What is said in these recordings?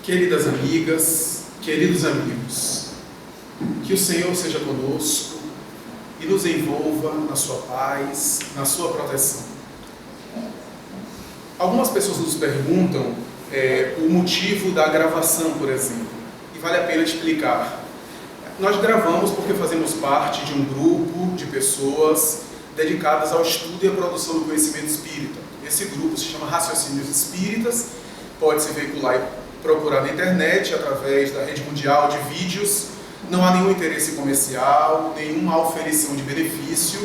Queridas amigas, queridos amigos, que o Senhor seja conosco e nos envolva na sua paz, na sua proteção. Algumas pessoas nos perguntam o motivo da gravação, por exemplo, e vale a pena explicar. Nós gravamos porque fazemos parte de um grupo de pessoas dedicadas ao estudo e à produção do conhecimento espírita. Esse grupo se chama Raciocínios Espíritas, pode se veicular e procurar na internet, através da rede mundial de vídeos. Não há nenhum interesse comercial, nenhuma auferição de benefício,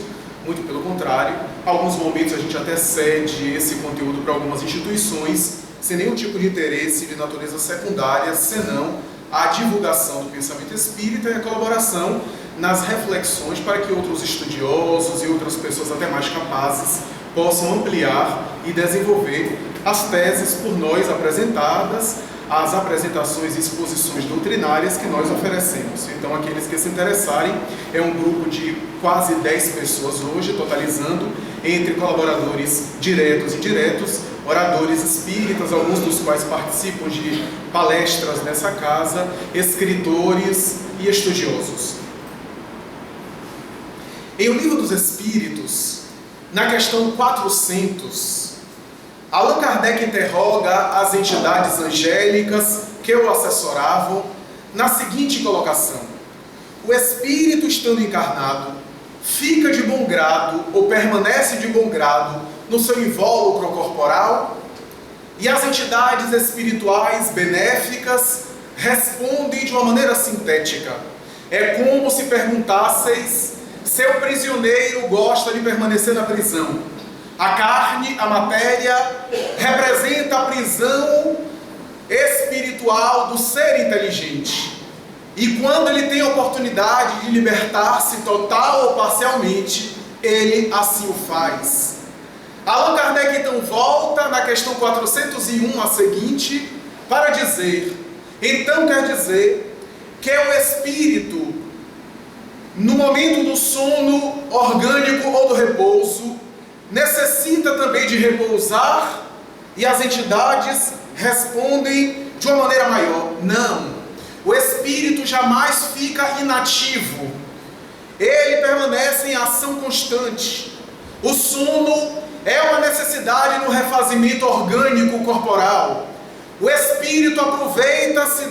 muito pelo contrário. Em alguns momentos a gente até cede esse conteúdo para algumas instituições, sem nenhum tipo de interesse de natureza secundária, senão a divulgação do pensamento espírita e a colaboração nas reflexões para que outros estudiosos e outras pessoas até mais capazes possam ampliar e desenvolver as teses por nós apresentadas, as apresentações e exposições doutrinárias que nós oferecemos. Então, aqueles que se interessarem, é um grupo de quase 10 pessoas hoje, totalizando entre colaboradores diretos e indiretos, oradores espíritas, alguns dos quais participam de palestras nessa casa, escritores e estudiosos. Em O Livro dos Espíritos, na questão 400, Allan Kardec interroga as entidades angélicas que o assessoravam na seguinte colocação: o espírito, estando encarnado, fica de bom grado ou permanece de bom grado no seu invólucro corporal? E as entidades espirituais benéficas respondem de uma maneira sintética: é como se perguntasseis se o prisioneiro gosta de permanecer na prisão. A carne, a matéria, representa a prisão espiritual do ser inteligente. E quando ele tem a oportunidade de libertar-se total ou parcialmente, ele assim o faz. Allan Kardec então volta na questão 401 a seguinte para dizer: então quer dizer que o espírito, no momento do sono orgânico ou do repouso, necessita também de repousar, e as entidades respondem de uma maneira maior: não, o espírito jamais fica inativo, ele permanece em ação constante. O sono é uma necessidade no refazimento orgânico corporal. O espírito aproveita-se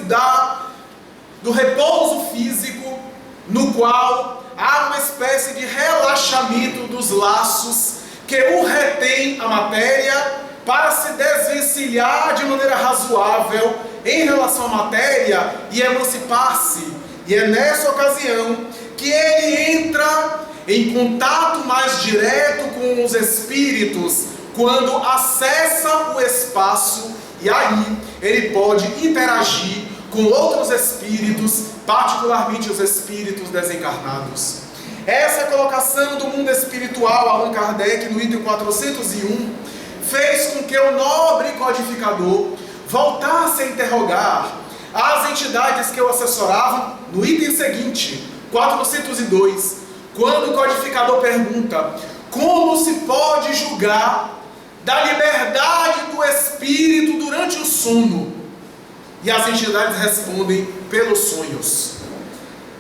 do repouso físico, no qual há uma espécie de relaxamento dos laços que o retém a matéria, para se desvencilhar de maneira razoável em relação à matéria e emancipar-se. E é nessa ocasião que ele entra em contato mais direto com os espíritos, quando acessa o espaço, e aí ele pode interagir com outros espíritos, particularmente os espíritos desencarnados. Essa colocação do mundo espiritual, Allan Kardec, no item 401, fez com que o nobre codificador voltasse a interrogar as entidades que o assessoravam no item seguinte, 402, quando o codificador pergunta: como se pode julgar da liberdade do espírito durante o sono? E as entidades respondem: pelos sonhos.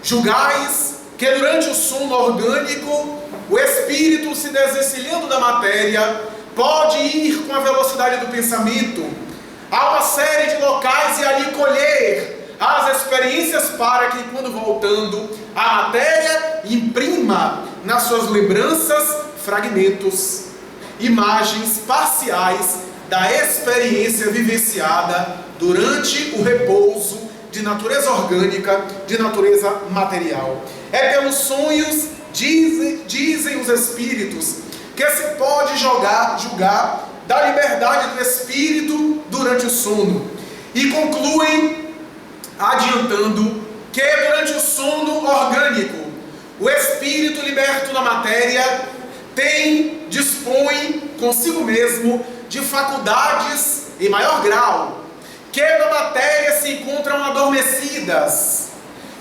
Julgais que durante o sono orgânico, o espírito, se desvencilhando da matéria, pode ir com a velocidade do pensamento a uma série de locais e ali colher as experiências, para que, quando voltando à matéria, imprima nas suas lembranças fragmentos, imagens parciais da experiência vivenciada durante o repouso de natureza orgânica, de natureza material. É pelos sonhos, dizem os espíritos, que se pode julgar da liberdade do espírito durante o sono. E concluem adiantando que durante o sono orgânico, o espírito liberto da matéria dispõe consigo mesmo de faculdades em maior grau, que na matéria se encontram adormecidas,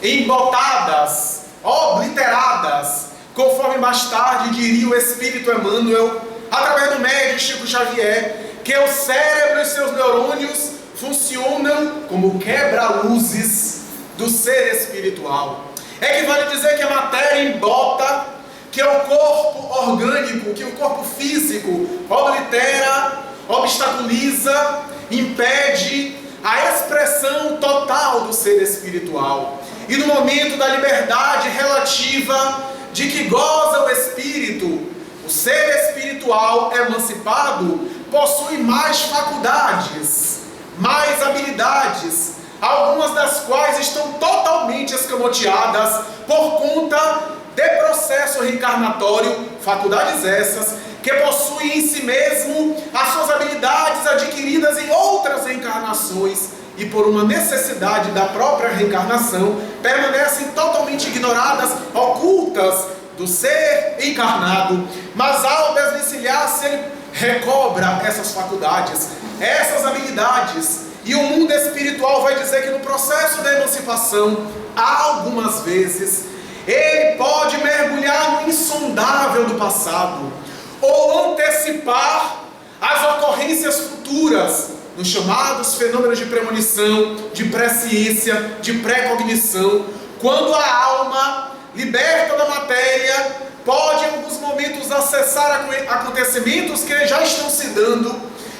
embotadas, obliteradas, conforme mais tarde diria o Espírito Emmanuel, através do médium Chico Xavier, que o cérebro e seus neurônios funcionam como quebra-luzes do ser espiritual. Equivale dizer que a matéria embota, que é o corpo orgânico, que o corpo físico oblitera, obstaculiza, impede a expressão total do ser espiritual. E no momento da liberdade relativa de que goza o espírito, o ser espiritual emancipado possui mais faculdades, mais habilidades, algumas das quais estão totalmente escamoteadas por conta de processo reencarnatório, faculdades essas que possuem em si mesmo as suas habilidades adquiridas em outras reencarnações e por uma necessidade da própria reencarnação permanecem totalmente ignoradas, ocultas do ser encarnado. Mas ao desvencilhar-se, ele recobra essas faculdades, essas habilidades, e o mundo espiritual vai dizer que no processo da emancipação, algumas vezes, ele pode mergulhar no insondável do passado, ou antecipar as ocorrências futuras, nos chamados fenômenos de premonição, de presciência, de precognição, quando a alma, liberta da matéria, pode em alguns momentos acessar acontecimentos que já estão se dando,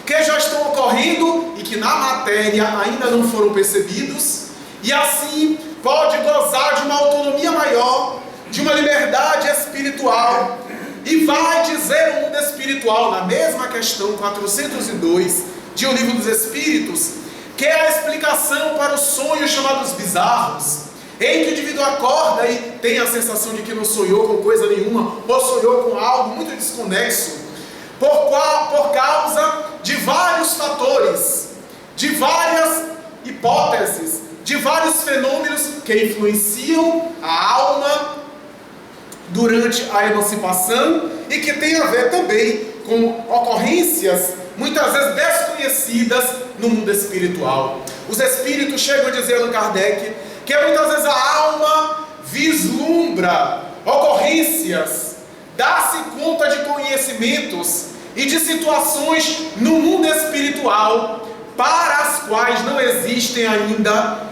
que já estão ocorrendo e que na matéria ainda não foram percebidos, e assim pode gozar de uma autonomia maior, de uma liberdade espiritual, e vai dizer o mundo espiritual, na mesma questão 402 de O Livro dos Espíritos, que é a explicação para os sonhos chamados bizarros, em que o indivíduo acorda e tem a sensação de que não sonhou com coisa nenhuma, ou sonhou com algo muito desconexo, por causa de vários fatores, de várias hipóteses, de vários fenômenos que influenciam a alma durante a emancipação e que tem a ver também com ocorrências muitas vezes desconhecidas no mundo espiritual. Os espíritos chegam a dizer a Allan Kardec que muitas vezes a alma vislumbra ocorrências, dá-se conta de conhecimentos e de situações no mundo espiritual para as quais não existem ainda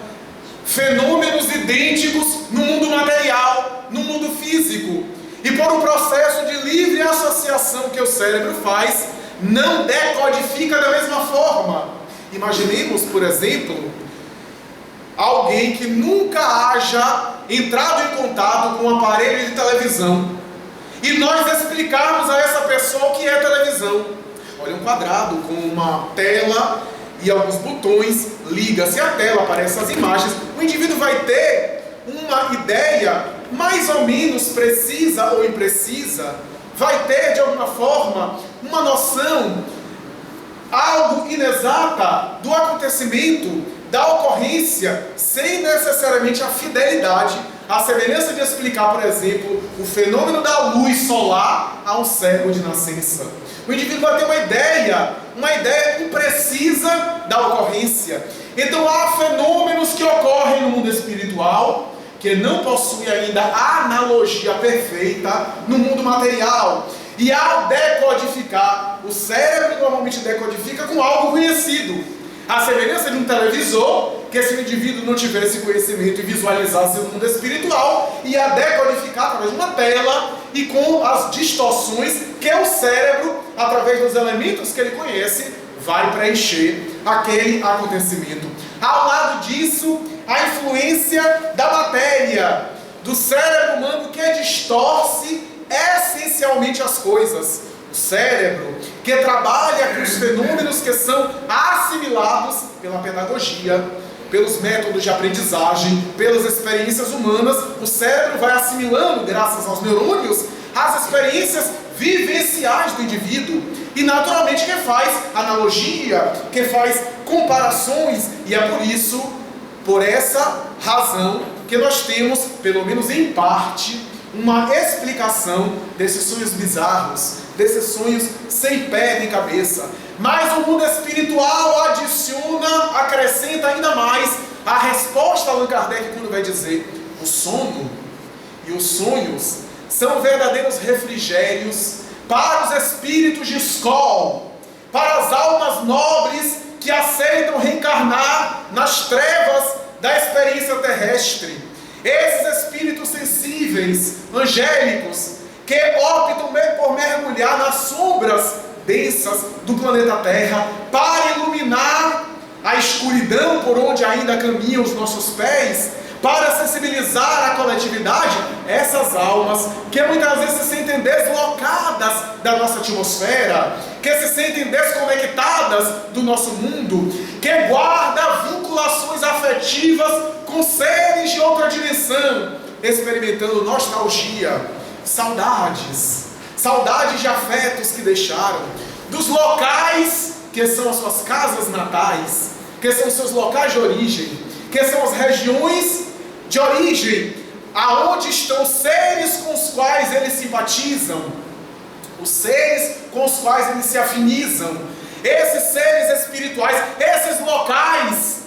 fenômenos idênticos no mundo material, no mundo físico, e por um processo de livre associação que o cérebro faz, não decodifica da mesma forma. Imaginemos, por exemplo, alguém que nunca haja entrado em contato com um aparelho de televisão e nós explicarmos a essa pessoa o que é televisão. Olha, um quadrado com uma tela e alguns botões, liga-se a tela, aparecem as imagens. O indivíduo vai ter uma ideia mais ou menos precisa ou imprecisa, vai ter de alguma forma uma noção, algo inexata do acontecimento, da ocorrência, sem necessariamente a fidelidade, a semelhança de explicar, por exemplo, o fenômeno da luz solar a um cego de nascença. O indivíduo vai ter uma ideia imprecisa da ocorrência. Então há fenômenos que ocorrem no mundo espiritual que não possuem ainda a analogia perfeita no mundo material. E ao decodificar, o cérebro normalmente decodifica com algo conhecido. A semelhança de um televisor, que se o indivíduo não tivesse conhecimento e visualizasse o mundo espiritual, ia decodificar através de uma tela e com as distorções que o cérebro, através dos elementos que ele conhece, vai preencher aquele acontecimento. Ao lado disso, a influência da matéria, do cérebro humano que distorce essencialmente as coisas. O cérebro que trabalha com os fenômenos que são assimilados pela pedagogia, pelos métodos de aprendizagem, pelas experiências humanas, o cérebro vai assimilando, graças aos neurônios, as experiências vivenciais do indivíduo. E naturalmente que faz analogia, que faz comparações, e é por isso, por essa razão, que nós temos, pelo menos em parte, uma explicação desses sonhos bizarros, desses sonhos sem pé nem cabeça. Mas o mundo espiritual adiciona, acrescenta ainda mais a resposta a Allan Kardec quando vai dizer: o sono e os sonhos são verdadeiros refrigérios para os espíritos de escola, para as almas nobres que aceitam reencarnar nas trevas da experiência terrestre. Esses espíritos sensíveis, angélicos, que optam por mergulhar nas sombras densas do planeta Terra para iluminar a escuridão por onde ainda caminham os nossos pés, para sensibilizar a coletividade, essas almas que muitas vezes se sentem deslocadas da nossa atmosfera, que se sentem desconectadas do nosso mundo, que guardam vinculações afetivas com seres de outra dimensão, experimentando nostalgia, saudades de afetos que deixaram, dos locais que são as suas casas natais, que são os seus locais de origem, que são as regiões de origem, aonde estão os seres com os quais eles simpatizam, os seres com os quais eles se afinizam, esses seres espirituais, esses locais,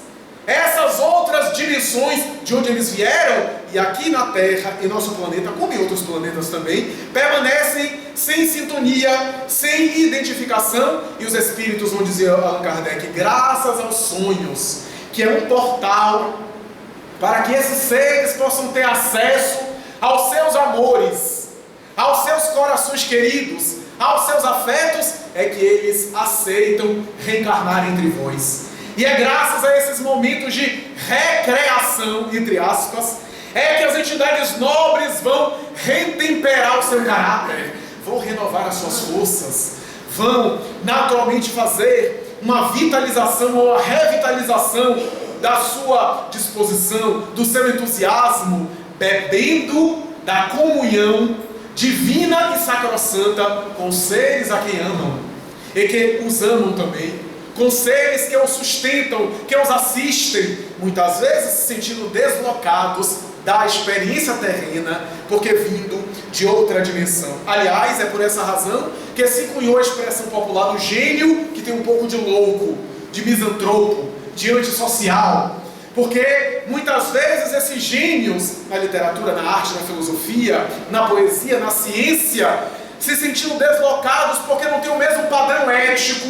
essas outras dimensões de onde eles vieram, e aqui na Terra, em nosso planeta, como em outros planetas também, permanecem sem sintonia, sem identificação, e os espíritos vão dizer a Allan Kardec, graças aos sonhos, que é um portal para que esses seres possam ter acesso aos seus amores, aos seus corações queridos, aos seus afetos, é que eles aceitam reencarnar entre vós. E é graças a esses momentos de recreação, entre aspas, é que as entidades nobres vão retemperar o seu caráter, vão renovar as suas forças, vão naturalmente fazer uma vitalização ou uma revitalização da sua disposição, do seu entusiasmo, bebendo da comunhão divina e sacrossanta com seres a quem amam e que os amam também, com seres que os sustentam, que os assistem, muitas vezes se sentindo deslocados da experiência terrena, porque vindo de outra dimensão. Aliás, é por essa razão que se cunhou a expressão popular do gênio que tem um pouco de louco, de misantropo, de antissocial, porque muitas vezes esses gênios na literatura, na arte, na filosofia, na poesia, na ciência, se sentindo deslocados porque não tem o mesmo padrão ético,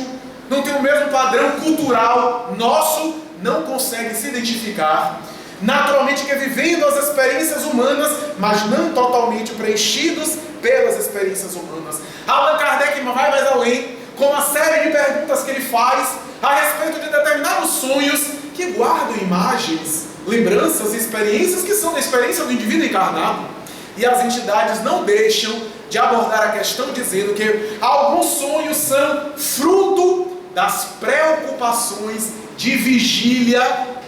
não tem o mesmo padrão cultural nosso, não conseguem se identificar, naturalmente que vivendo as experiências humanas, mas não totalmente preenchidos pelas experiências humanas. Allan Kardec vai mais além, com uma série de perguntas que ele faz a respeito de determinados sonhos que guardam imagens, lembranças e experiências que são da experiência do indivíduo encarnado. E as entidades não deixam de abordar a questão dizendo que alguns sonhos são fruto das preocupações de vigília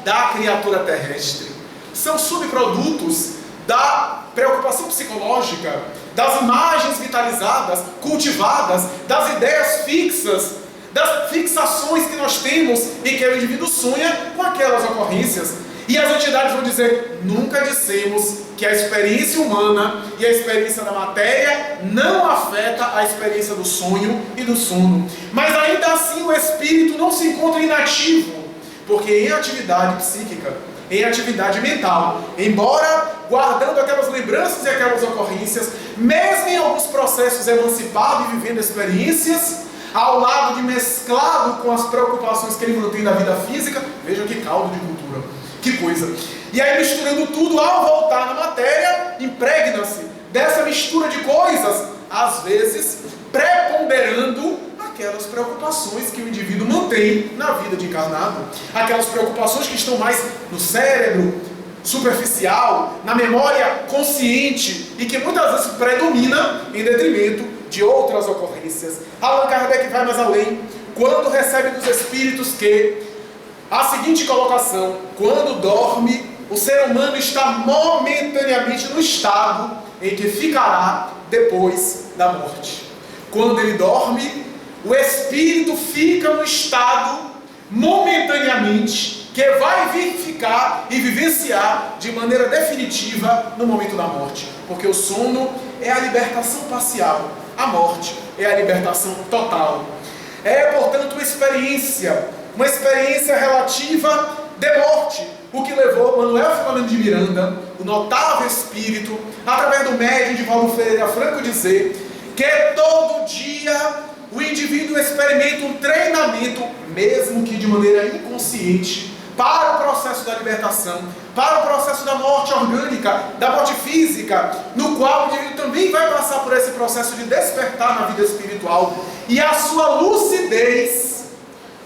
da criatura terrestre. São subprodutos da preocupação psicológica, das imagens vitalizadas, cultivadas, das ideias fixas, das fixações que nós temos em que o indivíduo sonha com aquelas ocorrências. E as entidades vão dizer, nunca dissemos que a experiência humana e a experiência da matéria não afeta a experiência do sonho e do sono. Mas ainda assim o espírito não se encontra inativo, porque em atividade psíquica, em atividade mental, embora guardando aquelas lembranças e aquelas ocorrências, mesmo em alguns processos emancipado e vivendo experiências, ao lado de mesclado com as preocupações que ele mantém da vida física, veja que caldo de cultura, que coisa. E aí misturando tudo, ao voltar na matéria, impregna-se dessa mistura de coisas, às vezes preponderando aquelas preocupações que o indivíduo mantém na vida de encarnado, aquelas preocupações que estão mais no cérebro superficial, na memória consciente e que muitas vezes predomina em detrimento de outras ocorrências. Allan Kardec vai mais além, quando recebe dos espíritos que a seguinte colocação: quando dorme, o ser humano está momentaneamente no estado em que ficará depois da morte. Quando ele dorme, o espírito fica no estado momentaneamente que vai ficar e vivenciar de maneira definitiva no momento da morte, porque o sono é a libertação parcial, a morte é a libertação total. É, portanto, uma experiência relativa de morte, o que levou Manuel Filomeno de Miranda, o notável espírito, através do médium de Valdo Ferreira Franco, dizer que todo dia o indivíduo experimenta um treinamento, mesmo que de maneira inconsciente, para o processo da libertação, para o processo da morte orgânica, da morte física, no qual o indivíduo também vai passar por esse processo de despertar na vida espiritual, e a sua lucidez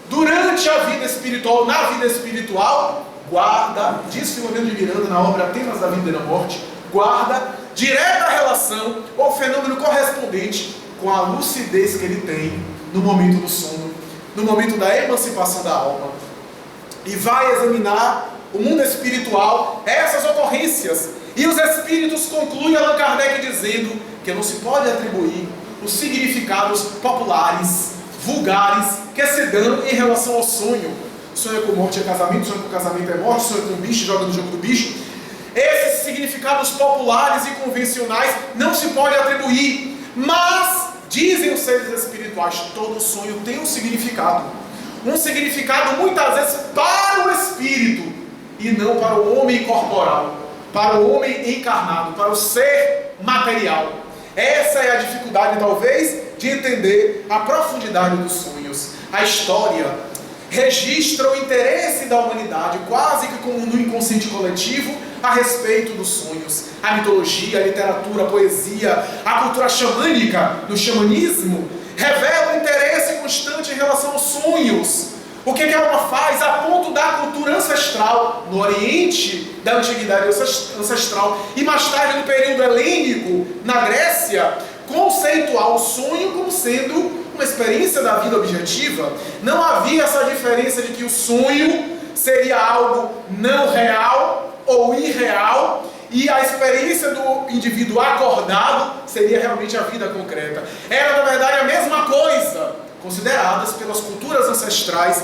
durante a vida espiritual, na vida espiritual, guarda, diz Filomeno de Miranda na obra Temas da Vida e da Morte, guarda direta relação ou fenômeno correspondente com a lucidez que ele tem no momento do sono, no momento da emancipação da alma. E vai examinar o mundo espiritual, essas ocorrências. E os espíritos concluem Allan Kardec dizendo que não se pode atribuir os significados populares, vulgares, que se dão em relação ao sonho. Sonho com morte é casamento, sonho com casamento é morte, sonho com bicho, joga no jogo do bicho. Esses significados populares e convencionais não se pode atribuir, mas, dizem os seres espirituais, todo sonho tem um significado muitas vezes para o espírito, e não para o homem corporal, para o homem encarnado, para o ser material. Essa é a dificuldade, talvez, de entender a profundidade dos sonhos. A história registra o interesse da humanidade, quase que como no inconsciente coletivo, a respeito dos sonhos. A mitologia, a literatura, a poesia, a cultura xamânica, do xamanismo, revela um interesse constante em relação aos sonhos. O que a alma faz a ponto da cultura ancestral, no Oriente, da antiguidade ancestral, e mais tarde no período helênico, na Grécia, conceituar o sonho como sendo uma experiência da vida objetiva. Não havia essa diferença de que o sonho seria algo não real ou irreal, e a experiência do indivíduo acordado seria realmente a vida concreta. Era, na verdade, a mesma coisa, consideradas pelas culturas ancestrais,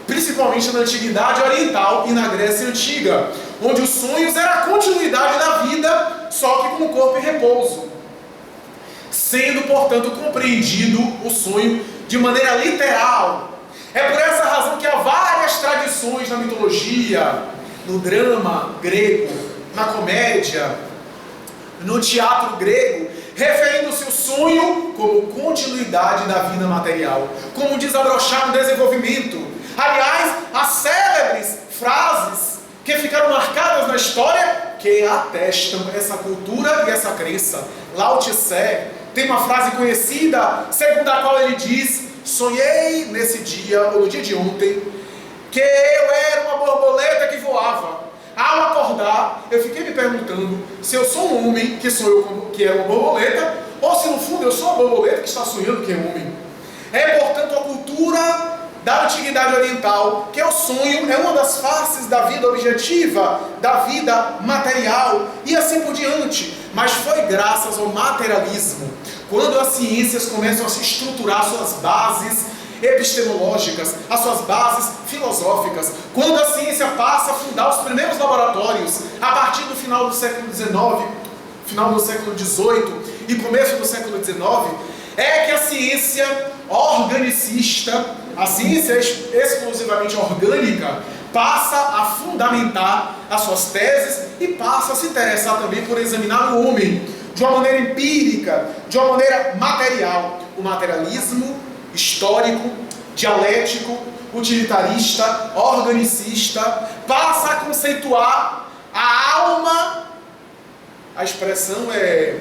principalmente na Antiguidade Oriental e na Grécia Antiga, onde os sonhos eram a continuidade da vida, só que com o corpo em repouso, sendo, portanto, compreendido o sonho de maneira literal. É por essa razão que há várias tradições na mitologia, no drama grego, na comédia, no teatro grego, referindo-se ao sonho como continuidade da vida material, como desabrochar no desenvolvimento. Aliás, as célebres frases que ficaram marcadas na história que atestam essa cultura e essa crença. Lao Tse tem uma frase conhecida, segundo a qual ele diz: sonhei nesse dia, ou no dia de ontem, que eu era uma borboleta que voava. Ao acordar, eu fiquei me perguntando se eu sou um homem que sonhou que é uma borboleta, ou se no fundo eu sou uma borboleta que está sonhando que é homem. É, portanto, a cultura da antiguidade oriental, que o sonho é uma das faces da vida objetiva, da vida material, e assim por diante. Mas foi graças ao materialismo, quando as ciências começam a se estruturar suas bases epistemológicas, as suas bases filosóficas, quando a ciência passa a fundar os primeiros laboratórios, a partir do final do século XIX, final do século XVIII e começo do século XIX, é que a ciência organicista, a ciência exclusivamente orgânica, passa a fundamentar as suas teses e passa a se interessar também por examinar o homem de uma maneira empírica, de uma maneira material. O materialismo histórico, dialético, utilitarista, organicista, passa a conceituar a alma. A expressão é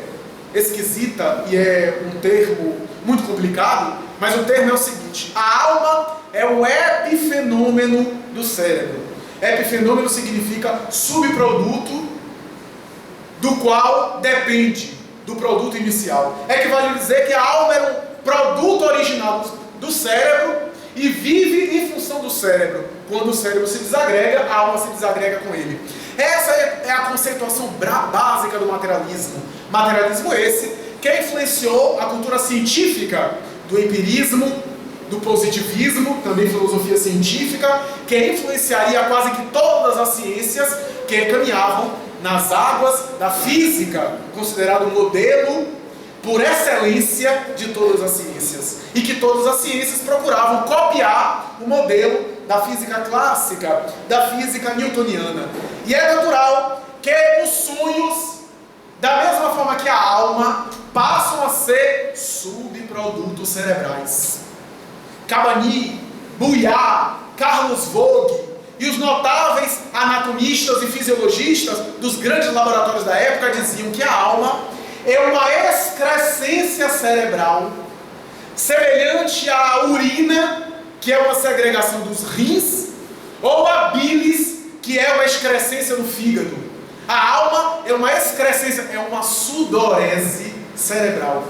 esquisita e é um termo muito complicado, mas o termo é o seguinte: a alma é o epifenômeno do cérebro. Epifenômeno significa subproduto do qual depende do produto inicial. É que vale dizer que a alma é um produto original do cérebro e vive em função do cérebro. Quando o cérebro se desagrega, a alma se desagrega com ele. Essa é a conceituação básica do materialismo. Materialismo esse que influenciou a cultura científica, do empirismo, do positivismo, também filosofia científica, que influenciaria quase que todas as ciências que caminhavam nas águas da física, considerado um modelo por excelência de todas as ciências, e que todas as ciências procuravam copiar o modelo da física clássica, da física newtoniana. E é natural que os sonhos, da mesma forma que a alma, passam a ser subprodutos cerebrais. Cabanilles, Bouillard, Carlos Vogue, e os notáveis anatomistas e fisiologistas dos grandes laboratórios da época diziam que a alma é uma excrescência cerebral semelhante à urina, que é uma segregação dos rins, ou a bilis, que é uma excrescência do fígado. A alma é uma excrescência, é uma sudorese cerebral.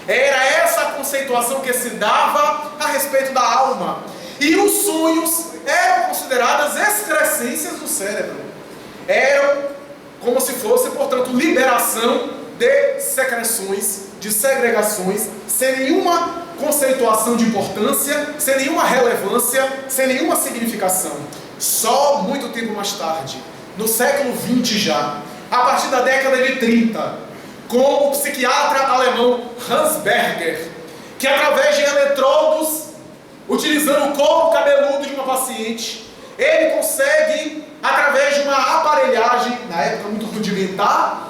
Era essa a conceituação que se dava a respeito da alma. E os sonhos eram consideradas excrescências do cérebro. Eram como se fosse, portanto, liberação de secreções, de segregações, sem nenhuma conceituação de importância, sem nenhuma relevância, sem nenhuma significação. Só muito tempo mais tarde, no século XX já, a partir da década de 30, com o psiquiatra alemão Hans Berger, que através de eletrodos, utilizando o couro cabeludo de uma paciente, ele consegue, através de uma aparelhagem, na época muito rudimentar,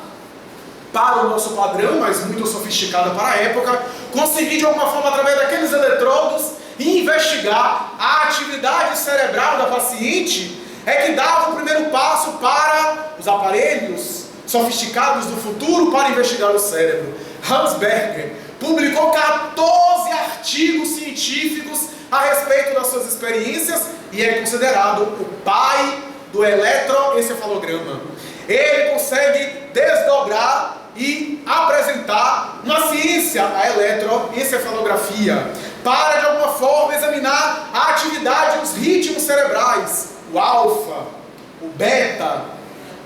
para o nosso padrão, mas muito sofisticada para a época, conseguir de alguma forma, através daqueles eletrodos, investigar a atividade cerebral da paciente, é que dava o primeiro passo para os aparelhos sofisticados do futuro para investigar o cérebro. Hans Berger publicou 14 artigos científicos a respeito das suas experiências e é considerado o pai do eletroencefalograma. Ele consegue desdobrar e apresentar uma ciência, a eletroencefalografia, para de alguma forma examinar a atividade dos ritmos cerebrais, o alfa, o beta,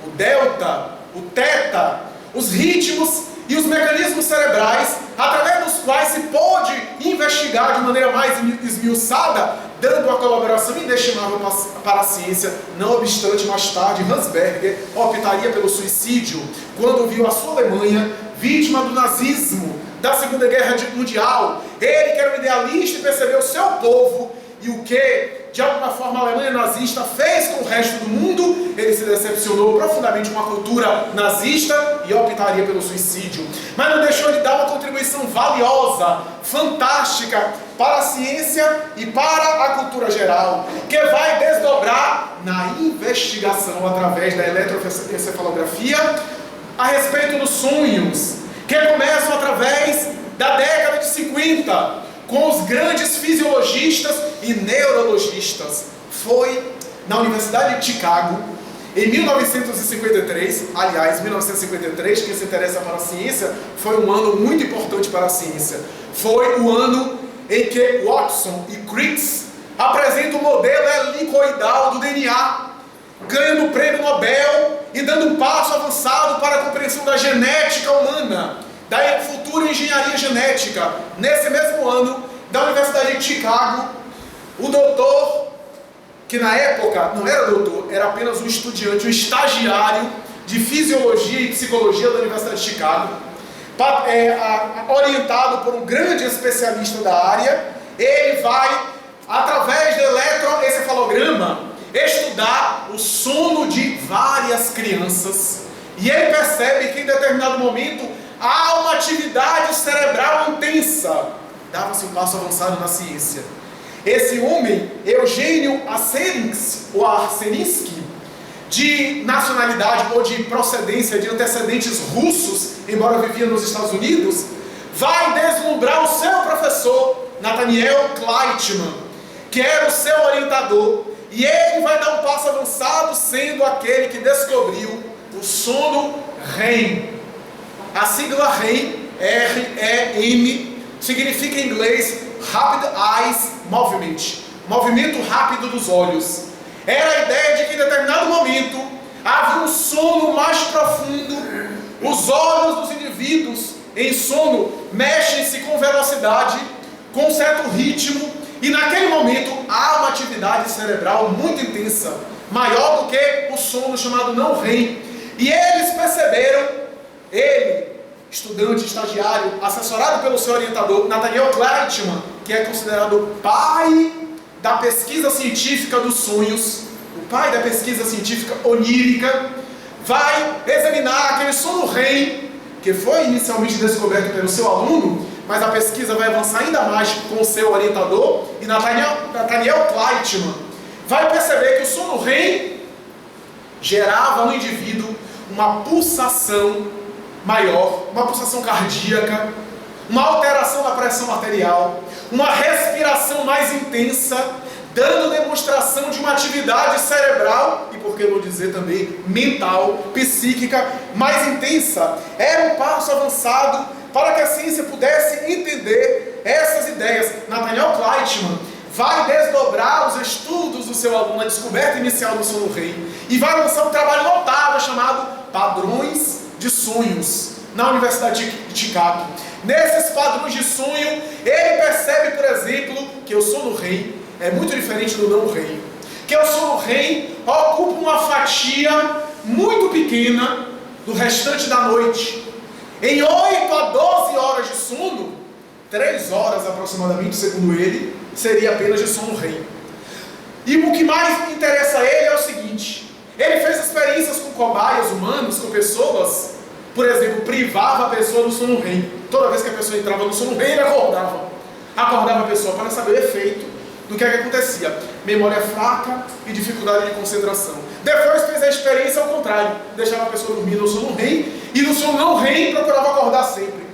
o delta, o teta, os ritmos e os mecanismos cerebrais através dos quais se pode investigar de maneira mais esmiuçada, dando uma colaboração inestimável para a ciência. Não obstante, mais tarde, Hans Berger optaria pelo suicídio quando viu a sua Alemanha vítima do nazismo, da Segunda Guerra Mundial. Ele, que era um idealista, e percebeu o seu povo e o que, de alguma forma, a Alemanha nazista fez com o resto do mundo. Ele se decepcionou profundamente com a cultura nazista e optaria pelo suicídio. Mas não deixou de dar uma contribuição valiosa, fantástica, para a ciência e para a cultura geral, que vai desdobrar na investigação através da eletroencefalografia a respeito dos sonhos, que começam através da década de 50, com os grandes fisiologistas e neurologistas. Foi na Universidade de Chicago, em 1953, aliás, 1953, quem se interessa para a ciência, foi um ano muito importante para a ciência. Foi o ano em que Watson e Crick apresentam o modelo helicoidal do DNA, ganhando o prêmio Nobel e dando um passo avançado para a compreensão da genética humana, da futura engenharia genética. Nesse mesmo ano, da Universidade de Chicago, o doutor, que na época não era doutor, era apenas um estudante, um estagiário de fisiologia e psicologia da Universidade de Chicago, orientado por um grande especialista da área, ele vai, através do eletroencefalograma, estudar o sono de várias crianças. E ele percebe que em determinado momento há uma atividade cerebral intensa. Dava-se um passo avançado na ciência. Esse homem, Eugênio Arseninsky, de nacionalidade ou de procedência de antecedentes russos, embora vivia nos Estados Unidos, vai deslumbrar o seu professor, Nathaniel Kleitman, que era o seu orientador, e ele vai dar um passo avançado, sendo aquele que descobriu o sono REM. A sigla REM, R-E-M, significa em inglês Rapid Eyes Movement, movimento rápido dos olhos. Era a ideia de que em determinado momento havia um sono mais profundo. Os olhos dos indivíduos em sono mexem-se com velocidade, com um certo ritmo, e naquele momento há uma atividade cerebral muito intensa, maior do que o sono chamado não REM. E eles perceberam, ele, estudante, estagiário, assessorado pelo seu orientador, Nathaniel Kleitman, que é considerado o pai da pesquisa científica dos sonhos, o pai da pesquisa científica onírica, vai examinar aquele sono REM, que foi inicialmente descoberto pelo seu aluno, mas a pesquisa vai avançar ainda mais com o seu orientador, e Nathaniel Kleitman vai perceber que o sono REM gerava no indivíduo uma pulsação maior, uma pulsação cardíaca, uma alteração da pressão arterial, uma respiração mais intensa, dando demonstração de uma atividade cerebral, e por que não dizer também mental, psíquica, mais intensa. Era um passo avançado para que a ciência pudesse entender essas ideias. Nathaniel Kleitman vai desdobrar os estudos do seu aluno, a descoberta inicial do sono REM, e vai lançar um trabalho notável chamado Padrões de Sonhos, na Universidade de Chicago. Nesses padrões de sonho, ele percebe, por exemplo, que o sono REM é muito diferente do não REM. Que o sono REM ocupa uma fatia muito pequena do restante da noite. Em 8 a 12 horas de sono, 3 horas aproximadamente, segundo ele, seria apenas de sono REM. E o que mais interessa a ele é o seguinte: ele fez experiências com cobaias humanos, com pessoas, por exemplo, privava a pessoa do sono REM. Toda vez que a pessoa entrava no sono REM, ele acordava a pessoa para saber o efeito do que acontecia. Memória fraca e dificuldade de concentração. Depois fez a experiência ao contrário, deixava a pessoa dormir no sono REM, e no sono não REM procurava acordar sempre.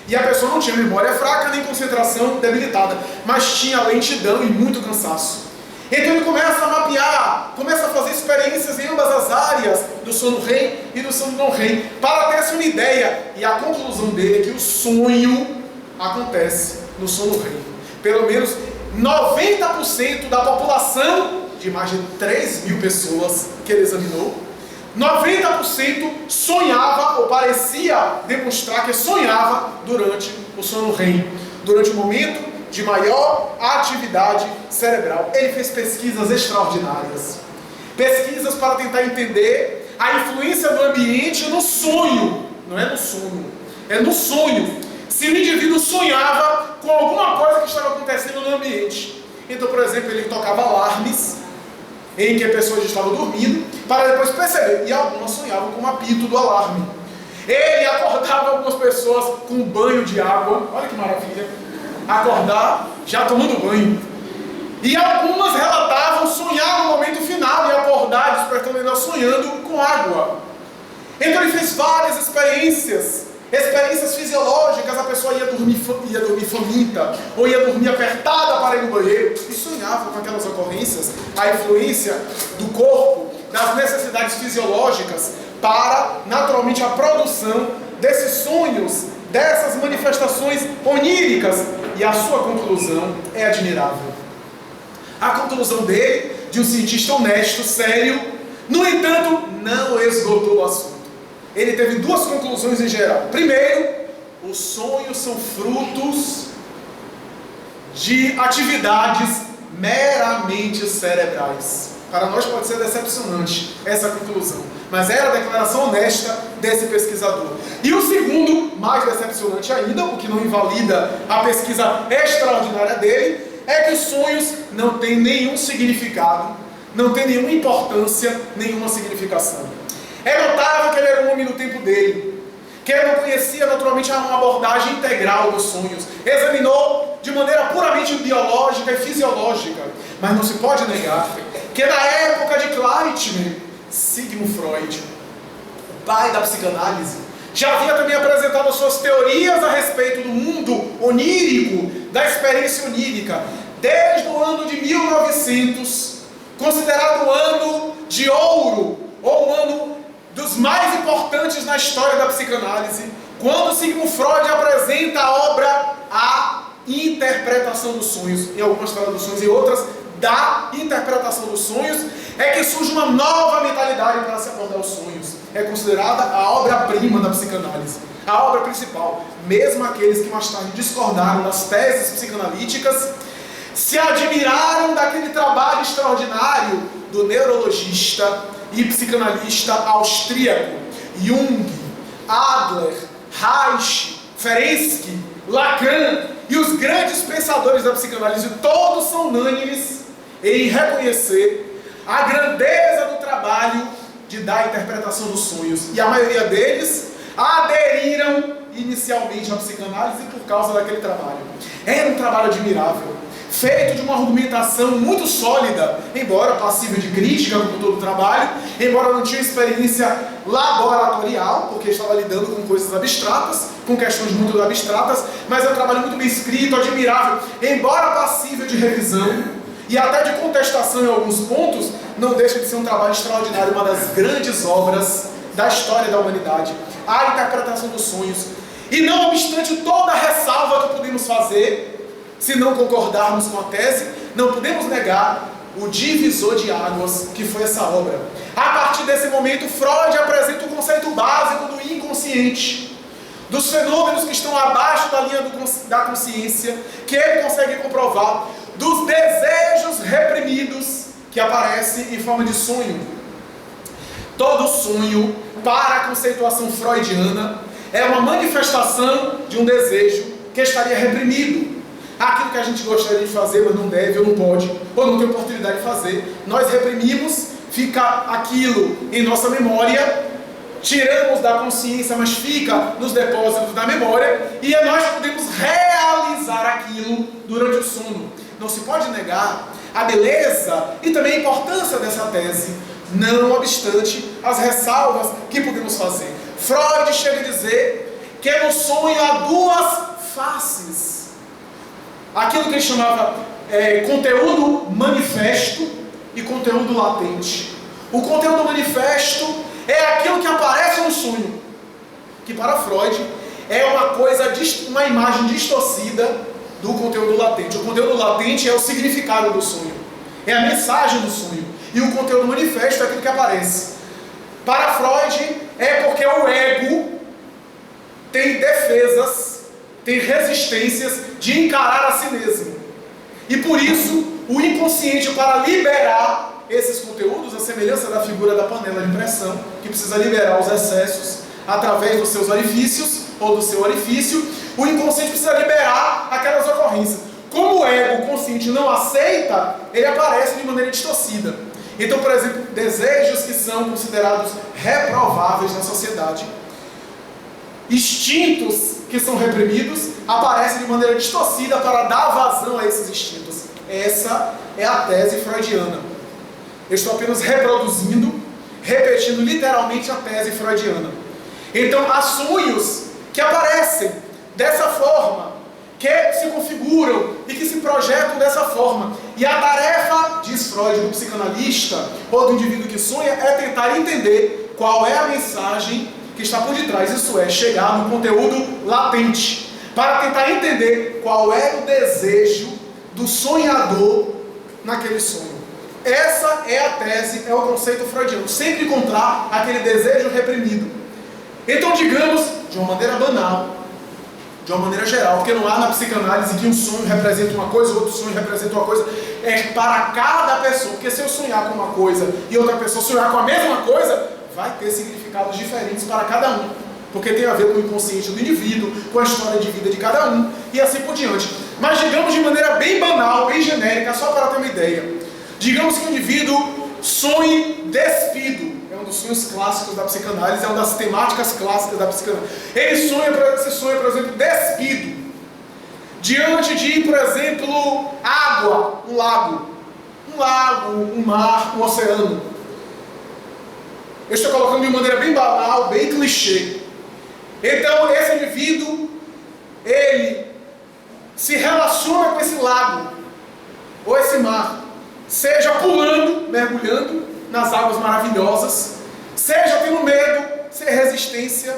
E a pessoa não tinha memória fraca nem concentração debilitada, mas tinha lentidão e muito cansaço. Então ele começa a mapear, começa a fazer experiências em ambas as áreas do sono REM e do sono não REM, para ter uma ideia. E a conclusão dele é que o sonho acontece no sono REM. Pelo menos 90% da população, de mais de 3.000 pessoas que ele examinou, 90% sonhava, ou parecia demonstrar que sonhava durante o sono REM, durante o momento de maior atividade cerebral. Ele fez pesquisas extraordinárias, pesquisas para tentar entender a influência do ambiente no sonho. Não é no sono, é no sonho. Se o indivíduo sonhava com alguma coisa que estava acontecendo no ambiente. Então, por exemplo, ele tocava alarmes em que a pessoa já estava dormindo, para depois perceber. E algumas sonhavam com o apito do alarme. Ele acordava algumas pessoas com um banho de água. Olha que maravilha. Acordar já tomando banho. E algumas relatavam sonhar no momento final e acordar despertando ainda sonhando com água. Então ele fez várias experiências fisiológicas. A pessoa ia dormir faminta, ou ia dormir apertada para ir no banheiro, e sonhava com aquelas ocorrências, a influência do corpo, das necessidades fisiológicas, para naturalmente a produção desses sonhos, dessas manifestações oníricas. E a sua conclusão é admirável. A conclusão dele, de um cientista honesto, sério, no entanto, não esgotou o assunto. Ele teve duas conclusões em geral. Primeiro, os sonhos são frutos de atividades meramente cerebrais. Para nós pode ser decepcionante essa conclusão, mas era a declaração honesta desse pesquisador. E o segundo, mais decepcionante ainda, o que não invalida a pesquisa extraordinária dele, é que os sonhos não têm nenhum significado, não têm nenhuma importância, nenhuma significação. É notável que ele era um homem no tempo dele, que ele não conhecia naturalmente uma abordagem integral dos sonhos, examinou de maneira puramente biológica e fisiológica, mas não se pode negar que na época de Kleitman, Sigmund Freud, o pai da psicanálise, já havia também apresentado as suas teorias a respeito do mundo onírico, da experiência onírica, desde o ano de 1900, considerado o ano de ouro, ou o ano dos mais importantes na história da psicanálise, quando Sigmund Freud apresenta a obra A Interpretação dos Sonhos, em algumas traduções e outras, da interpretação dos sonhos, é que surge uma nova mentalidade para se abordar os sonhos. É considerada a obra-prima da psicanálise, a obra principal. Mesmo aqueles que mais tarde discordaram das teses psicanalíticas, se admiraram daquele trabalho extraordinário do neurologista e psicanalista austríaco Jung, Adler, Reich, Ferenczi, Lacan e os grandes pensadores da psicanálise. Todos são unânimes em reconhecer a grandeza do trabalho de dar a interpretação dos sonhos, e a maioria deles aderiram inicialmente à psicanálise por causa daquele trabalho. Era um trabalho admirável, feito de uma argumentação muito sólida, embora passível de crítica, como todo trabalho, embora não tinha experiência laboratorial, porque estava lidando com coisas abstratas, com questões muito abstratas, mas é um trabalho muito bem escrito, admirável, embora passível de revisão e até de contestação em alguns pontos, não deixa de ser um trabalho extraordinário, uma das grandes obras da história da humanidade, a interpretação dos sonhos. E não obstante toda a ressalva que podemos fazer, se não concordarmos com a tese, não podemos negar o divisor de águas que foi essa obra. A partir desse momento, Freud apresenta o conceito básico do inconsciente, dos fenômenos que estão abaixo da linha da consciência, que ele consegue comprovar, dos desejos reprimidos que aparecem em forma de sonho. Todo sonho, para a conceituação freudiana, é uma manifestação de um desejo que estaria reprimido. Aquilo que a gente gostaria de fazer, mas não deve ou não pode, ou não tem oportunidade de fazer, nós reprimimos, fica aquilo em nossa memória, tiramos da consciência, mas fica nos depósitos da memória, e nós podemos realizar aquilo durante o sono. Não se pode negar a beleza e também a importância dessa tese, não obstante as ressalvas que podemos fazer. Freud chega a dizer que no sonho há duas faces. Aquilo que ele chamava conteúdo manifesto e conteúdo latente. O conteúdo manifesto é aquilo que aparece no sonho, que para Freud é uma imagem distorcida do conteúdo latente. O conteúdo latente é o significado do sonho, é a mensagem do sonho. E o conteúdo manifesto é aquilo que aparece. Para Freud é porque o ego tem defesas, tem resistências de encarar a si mesmo. E por isso, o inconsciente, para liberar esses conteúdos, a semelhança da figura da panela de pressão, que precisa liberar os excessos através dos seus orifícios, ou do seu orifício, o inconsciente precisa liberar aquelas ocorrências. Como o ego, o consciente, não aceita, ele aparece de maneira distorcida. Então, por exemplo, desejos que são considerados reprováveis na sociedade, instintos que são reprimidos, aparecem de maneira distorcida para dar vazão a esses instintos. Essa é a tese freudiana. Eu estou apenas reproduzindo, repetindo literalmente a tese freudiana. Então, há sonhos que aparecem dessa forma, que se configuram e que se projetam dessa forma. E a tarefa, diz Freud, do psicanalista ou do indivíduo que sonha, é tentar entender qual é a mensagem que está por detrás, isso é, chegar no conteúdo latente, para tentar entender qual é o desejo do sonhador naquele sonho. Essa é a tese, é o conceito freudiano, sempre encontrar aquele desejo reprimido. Então, digamos, de uma maneira banal, de uma maneira geral, porque não há na psicanálise que um sonho representa uma coisa, outro sonho representa uma coisa, é para cada pessoa, porque se eu sonhar com uma coisa e outra pessoa sonhar com a mesma coisa, vai ter significados diferentes para cada um, porque tem a ver com o inconsciente do indivíduo, com a história de vida de cada um, e assim por diante. Mas digamos de maneira bem banal, bem genérica, só para ter uma ideia. Digamos que o indivíduo sonhe despido, é um dos sonhos clássicos da psicanálise, é uma das temáticas clássicas da psicanálise. Ele sonha, por exemplo, despido, diante de, por exemplo, água, um lago, um mar, um oceano. Eu estou colocando de maneira bem banal, bem clichê. Então, esse indivíduo, ele se relaciona com esse lago, ou esse mar, seja pulando, mergulhando nas águas maravilhosas, seja tendo medo, sem resistência,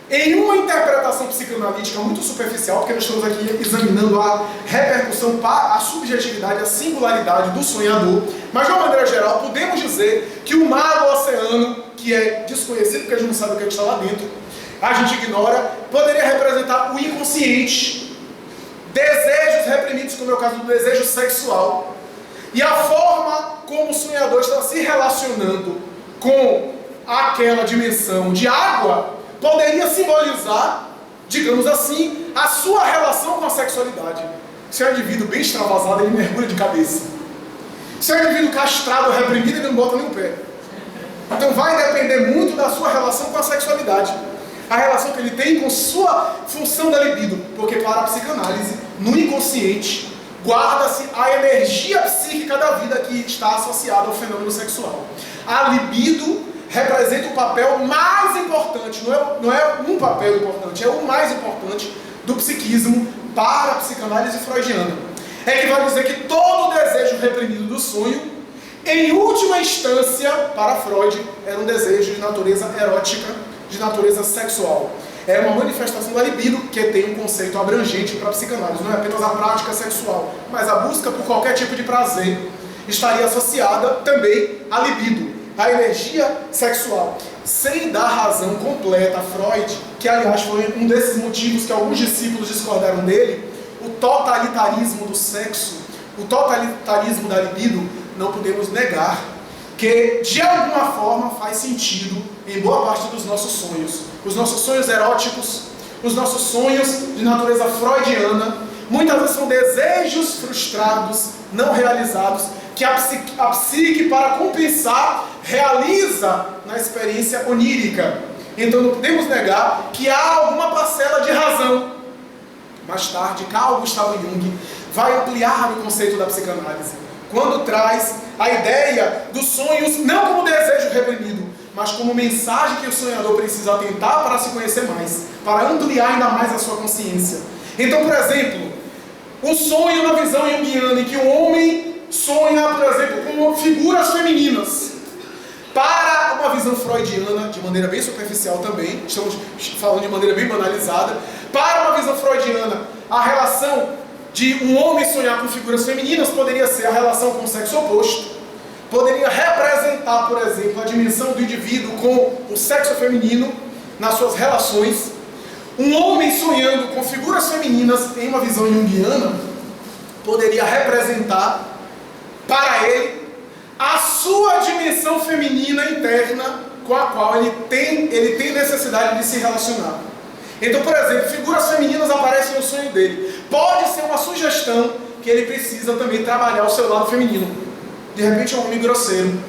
em uma interpretação psicanalítica muito superficial, porque nós estamos aqui examinando a repercussão, a subjetividade, a singularidade do sonhador, mas de uma maneira geral, podemos dizer que o mar ou o oceano, que é desconhecido, porque a gente não sabe o que está lá dentro, a gente ignora, poderia representar o inconsciente, desejos reprimidos, como é o caso do desejo sexual, e a forma como o sonhador está se relacionando com aquela dimensão de água, poderia simbolizar, digamos assim, a sua relação com a sexualidade. Se é um indivíduo bem extravasado, ele mergulha de cabeça. Se é um indivíduo castrado ou reprimido, ele não bota nem o pé. Então vai depender muito da sua relação com a sexualidade. A relação que ele tem com sua função da libido. Porque para a psicanálise, no inconsciente, guarda-se a energia psíquica da vida que está associada ao fenômeno sexual. A libido representa o papel mais importante, não é um papel importante, é o mais importante do psiquismo para a psicanálise freudiana. É que vai dizer que todo desejo reprimido do sonho, em última instância, para Freud, era um desejo de natureza erótica, de natureza sexual. É uma manifestação da libido que tem um conceito abrangente para a psicanálise. Não é apenas a prática sexual, mas a busca por qualquer tipo de prazer estaria associada também à libido, à energia sexual. Sem dar razão completa a Freud, que aliás foi um desses motivos que alguns discípulos discordaram dele, o totalitarismo do sexo, o totalitarismo da libido, não podemos negar que de alguma forma faz sentido em boa parte dos nossos sonhos. Os nossos sonhos eróticos, os nossos sonhos de natureza freudiana, muitas vezes são desejos frustrados, não realizados, que a psique, para compensar, realiza na experiência onírica. Então não podemos negar que há alguma parcela de razão. Mais tarde, Carl Gustav Jung vai ampliar o conceito da psicanálise, quando traz a ideia dos sonhos não como desejo reprimido, mas como mensagem que o sonhador precisa atentar para se conhecer mais, para ampliar ainda mais a sua consciência. Então, por exemplo, o sonho na visão junguiana, em que o homem sonha, por exemplo, com figuras femininas. Para uma visão freudiana, de maneira bem superficial também, estamos falando de maneira bem banalizada, para uma visão freudiana, a relação de um homem sonhar com figuras femininas poderia ser a relação com o sexo oposto, poderia representar, por exemplo, a dimensão do indivíduo com o sexo feminino nas suas relações. Um homem sonhando com figuras femininas em uma visão junguiana poderia representar para ele a sua dimensão feminina interna com a qual ele tem necessidade de se relacionar. Então, por exemplo, figuras femininas aparecem no sonho dele. Pode ser uma sugestão que ele precisa também trabalhar o seu lado feminino. De repente é um homem grosseiro,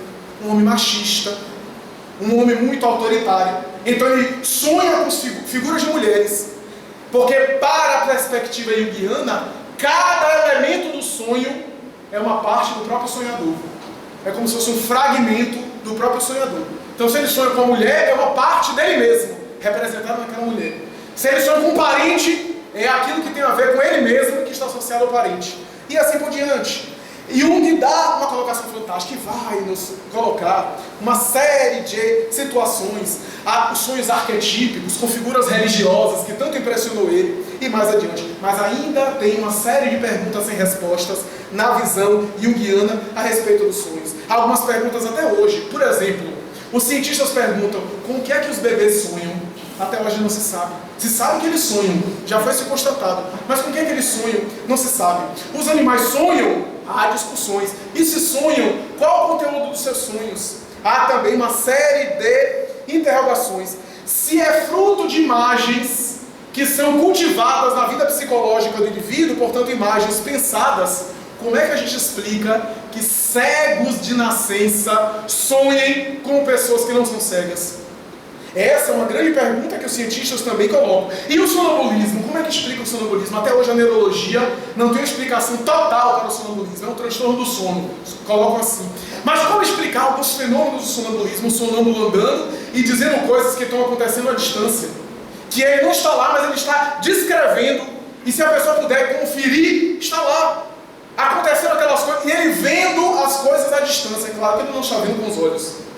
um homem machista, um homem muito autoritário. Então ele sonha com figuras de mulheres. Porque para a perspectiva junguiana, cada elemento do sonho é uma parte do próprio sonhador. É como se fosse um fragmento do próprio sonhador. Então se ele sonha com a mulher, é uma parte dele mesmo, representada naquela mulher. Se ele sonha com um parente, é aquilo que tem a ver com ele mesmo, que está associado ao parente. E assim por diante. Jung dá uma colocação fantástica e vai nos colocar uma série de situações, os sonhos arquetípicos, com figuras religiosas que tanto impressionou ele, e mais adiante. Mas ainda tem uma série de perguntas sem respostas na visão junguiana a respeito dos sonhos. Algumas perguntas até hoje. Por exemplo, os cientistas perguntam com o que é que os bebês sonham. Até hoje não se sabe. Se sabe que eles sonham, já foi se constatado. Mas com o que é que eles sonham, não se sabe. Os animais sonham? Há discussões. E se sonham, qual o conteúdo dos seus sonhos? Há também uma série de interrogações. Se é fruto de imagens que são cultivadas na vida psicológica do indivíduo, portanto imagens pensadas, como é que a gente explica que cegos de nascença sonhem com pessoas que não são cegas? Essa é uma grande pergunta que os cientistas também colocam. E o sonambulismo? Como é que explica o sonambulismo? Até hoje a neurologia não tem uma explicação total para o sonambulismo. É um transtorno do sono, colocam assim. Mas como explicar alguns fenômenos do sonambulismo? O sonâmbulo andando e dizendo coisas que estão acontecendo à distância. Que ele não está lá, mas ele está descrevendo. E se a pessoa puder conferir, está lá. Acontecendo aquelas coisas. E ele vendo as coisas à distância. É claro que ele não está vendo com os olhos.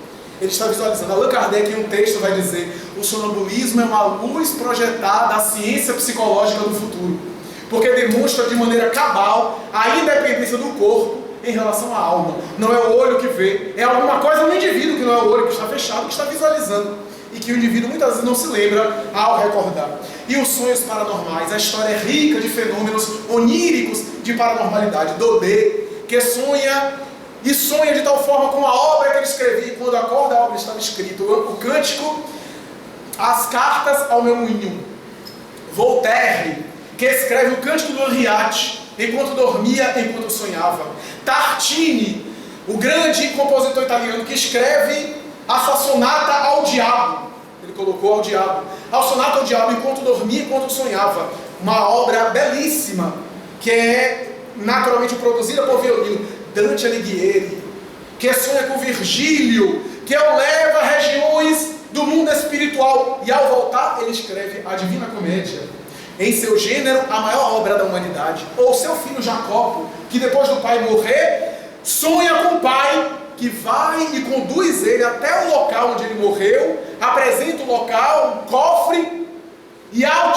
Ele está visualizando. Allan Kardec, em um texto, vai dizer: o sonambulismo é uma luz projetada à ciência psicológica do futuro, porque demonstra de maneira cabal a independência do corpo em relação à alma. Não é o olho que vê, é alguma coisa no indivíduo que não é o olho que está fechado, que está visualizando, e que o indivíduo muitas vezes não se lembra ao recordar. E os sonhos paranormais, a história é rica de fenômenos oníricos de paranormalidade. Dodê, que sonha e sonha de tal forma com a obra que ele escrevia, e quando acorda a obra estava escrito. O cântico, as cartas ao meu moinho. Voltaire, que escreve o cântico do Henriade, enquanto dormia, enquanto sonhava. Tartini, o grande compositor italiano, que escreve a sua sonata ao diabo. Ele colocou ao diabo. A sonata ao diabo, enquanto dormia, enquanto sonhava. Uma obra belíssima, que é naturalmente produzida por violino, Dante Alighieri, que sonha com Virgílio, que o leva a regiões do mundo espiritual, e ao voltar ele escreve a Divina Comédia, em seu gênero a maior obra da humanidade. Ou seu filho Jacopo, que depois do pai morrer, sonha com o pai, que vai e conduz ele até o local onde ele morreu, apresenta o local, um cofre, e ao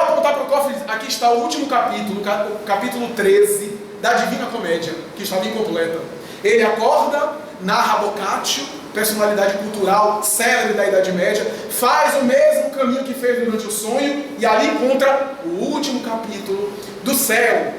apontar para o cofre, aqui está o último capítulo, o capítulo 13 da Divina Comédia, que estava incompleta. Ele acorda, narra Boccaccio, personalidade cultural célebre da Idade Média, faz o mesmo caminho que fez durante o sonho, e ali encontra o último capítulo do céu,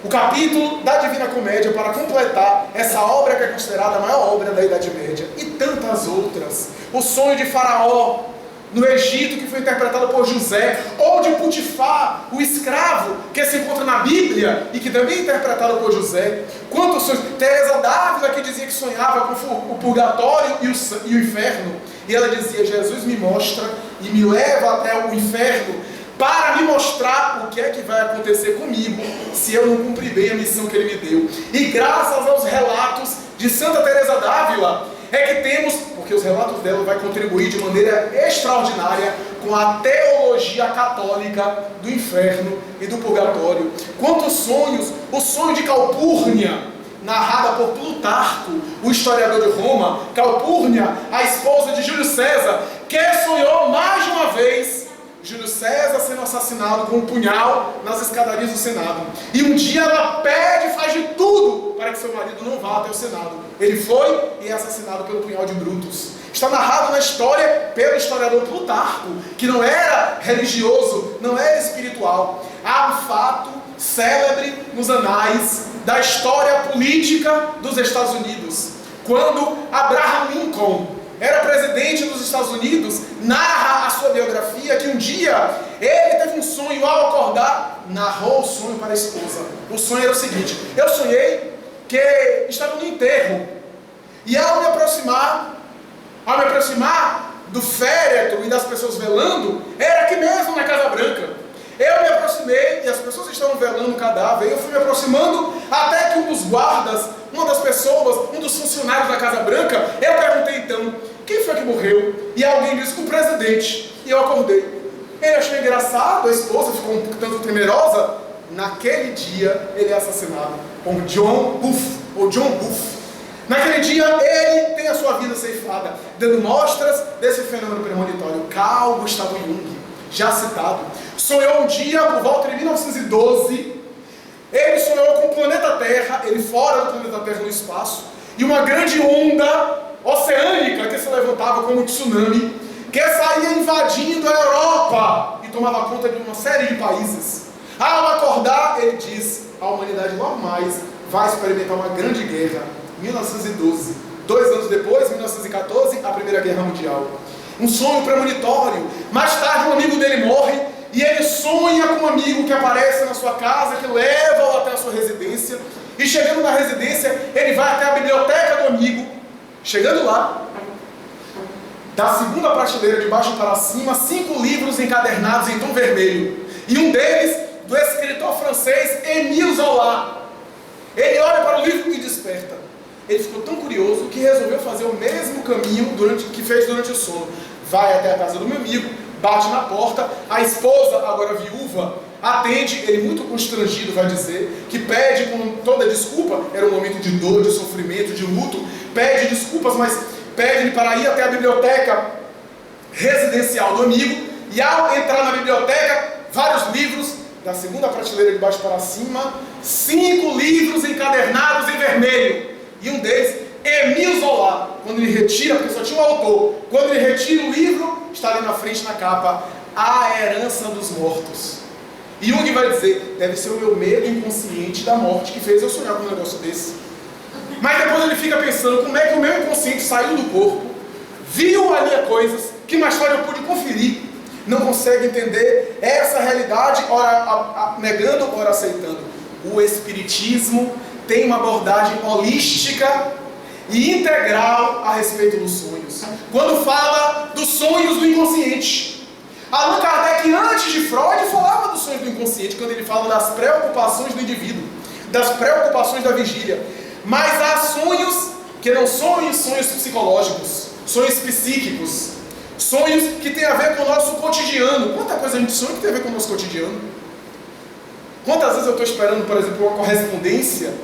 o capítulo da Divina Comédia, para completar essa obra que é considerada a maior obra da Idade Média, e tantas outras. O sonho de Faraó no Egito, que foi interpretado por José, ou de Putifar, o escravo, que se encontra na Bíblia e que também é interpretado por José. Quantos sonhos! Teresa d'Ávila, que dizia que sonhava com o purgatório e o inferno, e ela dizia: Jesus me mostra e me leva até o inferno para me mostrar o que é que vai acontecer comigo se eu não cumprir bem a missão que ele me deu. E graças aos relatos de Santa Teresa d'Ávila é que temos, porque os relatos dela vai contribuir de maneira extraordinária com a teologia católica do inferno e do purgatório. Quantos sonhos! O sonho de Calpurnia, narrada por Plutarco, o historiador de Roma. Calpurnia, a esposa de Júlio César, que sonhou mais de uma vez Júlio César sendo assassinado com um punhal nas escadarias do Senado. E um dia ela pede e faz de tudo para que seu marido não vá até o Senado. Ele foi e é assassinado pelo punhal de Brutus. Está narrado na história pelo historiador Plutarco, que não era religioso, não era espiritual. Há um fato célebre nos anais da história política dos Estados Unidos. Quando Abraham Lincoln era presidente dos Estados Unidos, narra a sua biografia que um dia ele teve um sonho. Ao acordar, narrou o sonho para a esposa. O sonho era o seguinte: eu sonhei que estava no enterro, e ao me aproximar do féretro e das pessoas velando, era aqui mesmo na Casa Branca. Eu me aproximei e as pessoas estavam velando o cadáver. Eu fui me aproximando até que um dos guardas, uma das pessoas, um dos funcionários da Casa Branca, eu perguntei então: quem foi que morreu? E alguém disse: o presidente. E eu acordei. Ele achou engraçado, a esposa ficou um tanto temerosa. Naquele dia ele é assassinado por John Buff. Naquele dia ele tem a sua vida ceifada, dando mostras desse fenômeno premonitório. Carl Gustav Jung, já citado, sonhou um dia por volta de 1912. Ele sonhou com o planeta Terra, ele fora do planeta Terra no espaço, e uma grande onda oceânica que se levantava como um tsunami, que saía invadindo a Europa e tomava conta de uma série de países. Ao acordar, ele diz: a humanidade logo mais vai experimentar uma grande guerra. 1912. 2 anos depois, 1914, a Primeira Guerra Mundial. Um sonho premonitório. Mais tarde, um amigo dele morre e ele sonha com um amigo que aparece na sua casa, que leva-o até a sua residência. E chegando na residência, ele vai até a biblioteca do amigo. Chegando lá, da segunda prateleira de baixo para cima, 5 livros encadernados em tom vermelho. E um deles, do escritor francês Émile Zola. Ele olha para o livro e desperta. Ele ficou tão curioso que resolveu fazer o mesmo caminho que fez durante o sono. Vai até a casa do meu amigo, bate na porta, a esposa, agora viúva, atende. Ele, muito constrangido, vai dizer, que pede com toda desculpa, era um momento de dor, de sofrimento, de luto, pede desculpas, mas pede-lhe para ir até a biblioteca residencial do amigo, e ao entrar na biblioteca, vários livros, da segunda prateleira de baixo para cima, 5 livros encadernados em vermelho, e um deles, Émile Zola. Quando ele retira, porque só tinha um autor, quando ele retira o livro, está ali na frente, na capa, A Herança dos Mortos. E Jung vai dizer: deve ser o meu medo inconsciente da morte que fez eu sonhar com um negócio desse. Mas depois ele fica pensando: como é que o meu inconsciente saiu do corpo, viu ali coisas que mais tarde eu pude conferir. Não consegue entender essa realidade, ora negando, ora aceitando. O Espiritismo tem uma abordagem holística e integral a respeito dos sonhos. Quando fala dos sonhos do inconsciente, Allan Kardec, antes de Freud, falava dos sonhos do inconsciente, quando ele fala das preocupações do indivíduo. das preocupações da vigília. Mas há sonhos que não são sonhos psicológicos, sonhos psíquicos, sonhos que têm a ver com o nosso cotidiano. Quanta coisa a gente sonha que tem a ver com o nosso cotidiano? Quantas vezes eu estou esperando, por exemplo, uma correspondência,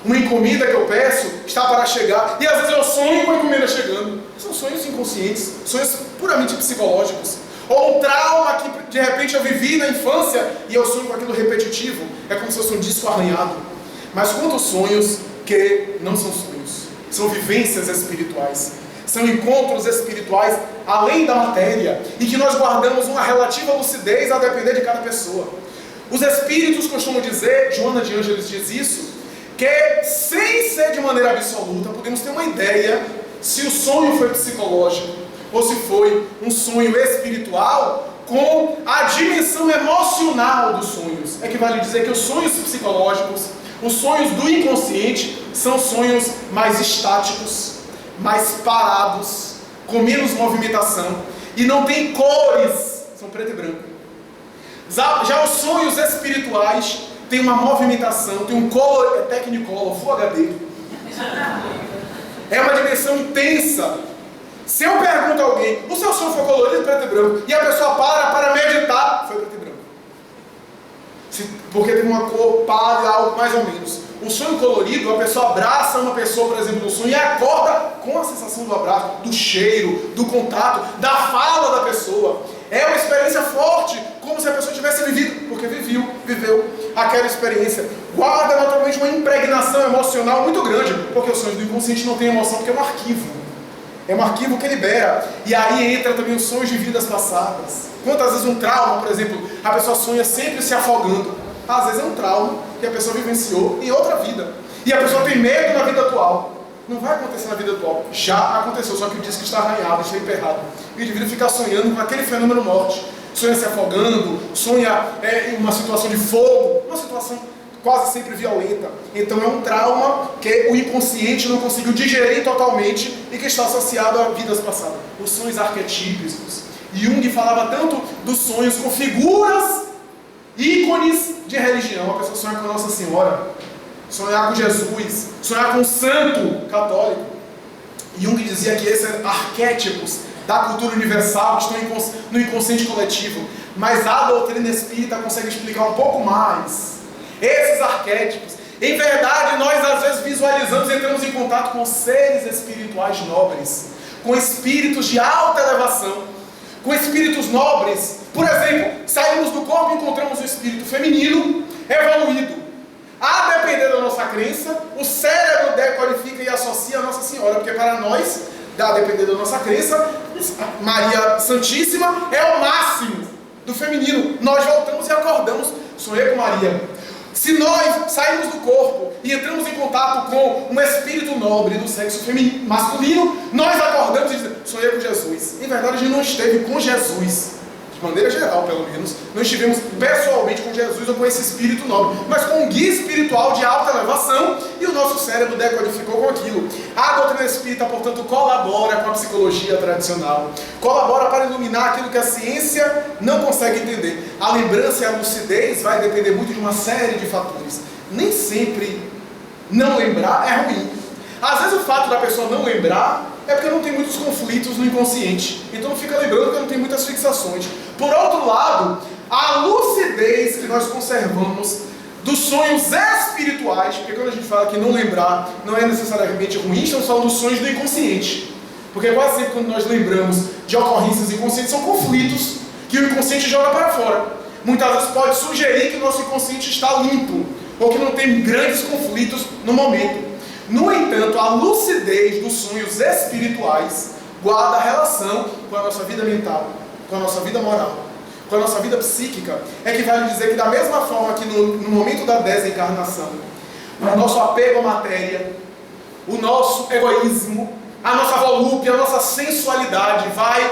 uma encomenda que eu peço, está para chegar, e às vezes eu sonho com a encomenda chegando. São sonhos inconscientes, sonhos puramente psicológicos. Ou um trauma que de repente eu vivi na infância e eu sonho com aquilo repetitivo. É como se fosse um disco arranhado. Mas quantos sonhos que não são sonhos? São vivências espirituais. São encontros espirituais além da matéria. E que nós guardamos uma relativa lucidez a depender de cada pessoa. Os espíritos costumam dizer, Joana de Ângeles diz isso, que sem ser de maneira absoluta, podemos ter uma ideia se o sonho foi psicológico ou se foi um sonho espiritual com a dimensão emocional dos sonhos. É que vale dizer que os sonhos psicológicos, os sonhos do inconsciente, são sonhos mais estáticos, mais parados, com menos movimentação e não tem cores, são preto e branco. Já os sonhos espirituais têm uma movimentação, tem um color, é Technicolor, Full HD. É uma dimensão intensa. Se eu pergunto a alguém, o seu sonho foi colorido, preto e branco, e a pessoa para meditar, foi preto e branco. Porque tem uma cor pálida, algo mais ou menos. O sonho colorido, a pessoa abraça uma pessoa, por exemplo, no sonho, e acorda com a sensação do abraço, do cheiro, do contato, da fala da pessoa. É uma experiência forte, como se a pessoa tivesse vivido, porque viveu aquela experiência. Guarda naturalmente uma impregnação emocional muito grande, porque o sonho do inconsciente não tem emoção, porque é um arquivo. É um arquivo que libera. E aí entra também os sonhos de vidas passadas. Quantas vezes um trauma, por exemplo, a pessoa sonha sempre se afogando. Às vezes é um trauma que a pessoa vivenciou em outra vida. E a pessoa tem medo na vida atual. Não vai acontecer na vida atual. Já aconteceu, só que o disco está arranhado, está emperrado. E o indivíduo fica sonhando com aquele fenômeno morte. Sonha se afogando, sonha em uma situação de fogo, uma situação quase sempre violenta. Então é um trauma que o inconsciente não conseguiu digerir totalmente e que está associado a vidas passadas. Os sonhos arquetípicos. Jung falava tanto dos sonhos com figuras, ícones de religião. A pessoa sonha com Nossa Senhora, sonhar com Jesus, sonhar com o santo católico. Jung dizia que esses arquétipos da cultura universal que estão no inconsciente coletivo. Mas a doutrina espírita consegue explicar um pouco mais esses arquétipos. Em verdade, nós às vezes visualizamos e entramos em contato com seres espirituais nobres, com espíritos de alta elevação, com espíritos nobres. Por exemplo, saímos do corpo e encontramos um espírito feminino evoluído. A depender da nossa crença, o cérebro decodifica e associa a Nossa Senhora, porque para nós, a depender da nossa crença, Maria Santíssima é o máximo do feminino. Nós voltamos e acordamos, sonhei com Maria. Se nós saímos do corpo e entramos em contato com um espírito nobre do sexo masculino, nós acordamos e dizemos, sonhei com Jesus. Em verdade, a gente não esteve com Jesus, de maneira geral pelo menos, não estivemos pessoalmente com Jesus ou com esse espírito nobre, mas com um guia espiritual de alta elevação, e o nosso cérebro decodificou com aquilo. A doutrina espírita, portanto, colabora com a psicologia tradicional, colabora para iluminar aquilo que a ciência não consegue entender. A lembrança e a lucidez vai depender muito de uma série de fatores. Nem sempre não lembrar é ruim. Às vezes o fato da pessoa não lembrar é porque não tem muitos conflitos no inconsciente, então não fica lembrando porque não tem muitas fixações. Por outro lado, a lucidez que nós conservamos dos sonhos espirituais, porque quando a gente fala que não lembrar não é necessariamente ruim, estamos falando dos sonhos do inconsciente, porque quase sempre quando nós lembramos de ocorrências inconscientes são conflitos que o inconsciente joga para fora. Muitas vezes pode sugerir que o nosso inconsciente está limpo, ou que não tem grandes conflitos no momento. No entanto, a lucidez dos sonhos espirituais guarda relação com a nossa vida mental, com a nossa vida moral, com a nossa vida psíquica. É que vale dizer que da mesma forma que no momento da desencarnação, o nosso apego à matéria, o nosso egoísmo, a nossa volúpia, a nossa sensualidade vai,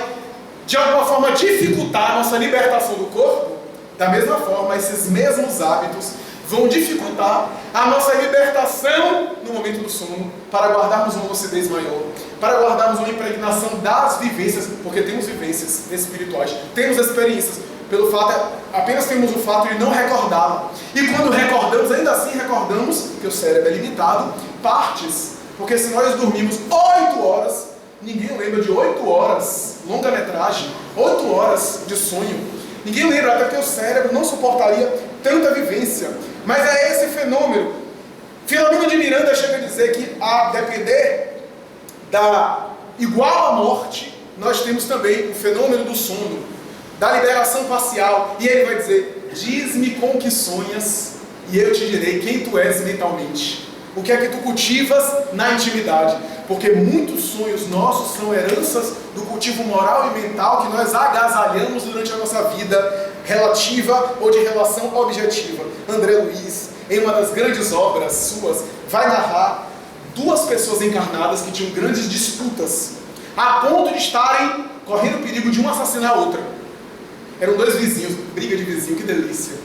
de alguma forma, dificultar a nossa libertação do corpo, da mesma forma, esses mesmos hábitos vão dificultar a nossa libertação no momento do sono, para guardarmos uma lucidez maior, para guardarmos uma impregnação das vivências, porque temos vivências espirituais, temos experiências pelo fato, apenas temos o fato de não recordá-la. E quando recordamos, ainda assim recordamos, que o cérebro é limitado, partes. Porque se nós dormimos 8 horas, ninguém lembra de 8 horas, longa-metragem, 8 horas de sonho. Ninguém lembra, até porque o cérebro não suportaria tanta vivência. Mas é esse fenômeno. Filomena de Miranda chega a dizer que, a depender da igual à morte, nós temos também o fenômeno do sono, da liberação parcial. E ele vai dizer: diz-me com que sonhas, e eu te direi quem tu és mentalmente. O que é que tu cultivas na intimidade? Porque muitos sonhos nossos são heranças do cultivo moral e mental que nós agasalhamos durante a nossa vida relativa ou de relação objetiva. André Luiz, em uma das grandes obras suas, vai narrar 2 pessoas encarnadas que tinham grandes disputas, a ponto de estarem correndo o perigo de uma assassinar a outra. Eram 2 vizinhos, briga de vizinho, que delícia.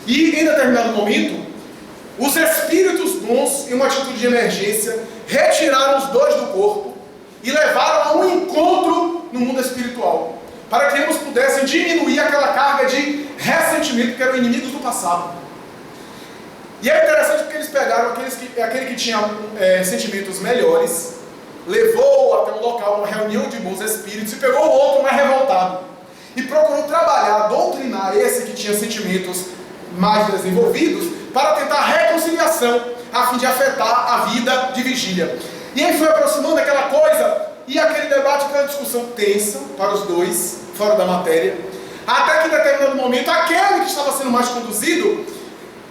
E em determinado momento, os espíritos bons, em uma atitude de emergência, retiraram os 2 do corpo e levaram a um encontro no mundo espiritual, para que eles pudessem diminuir aquela carga de ressentimento, que eram inimigos do passado. E é interessante porque eles pegaram aquele que tinha sentimentos melhores, levou até um local, uma reunião de bons espíritos, e pegou o outro mais revoltado, e procurou trabalhar, doutrinar esse que tinha sentimentos mais desenvolvidos, para tentar a reconciliação, a fim de afetar a vida de vigília. E aí foi aproximando aquela coisa, e aquele debate, aquela discussão tensa para os 2, fora da matéria, até que em determinado momento, aquele que estava sendo mais conduzido,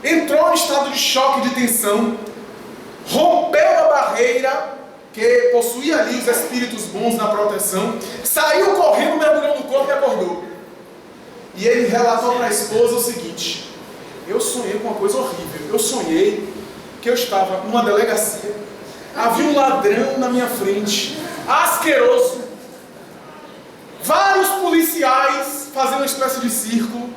entrou em estado de choque, de tensão, rompeu a barreira que possuía ali os espíritos bons na proteção, saiu correndo, mergulhou no corpo e acordou. E ele relatou para a esposa o seguinte: eu sonhei com uma coisa horrível. Eu sonhei que eu estava numa delegacia, havia um ladrão na minha frente, asqueroso, vários policiais fazendo uma espécie de círculo,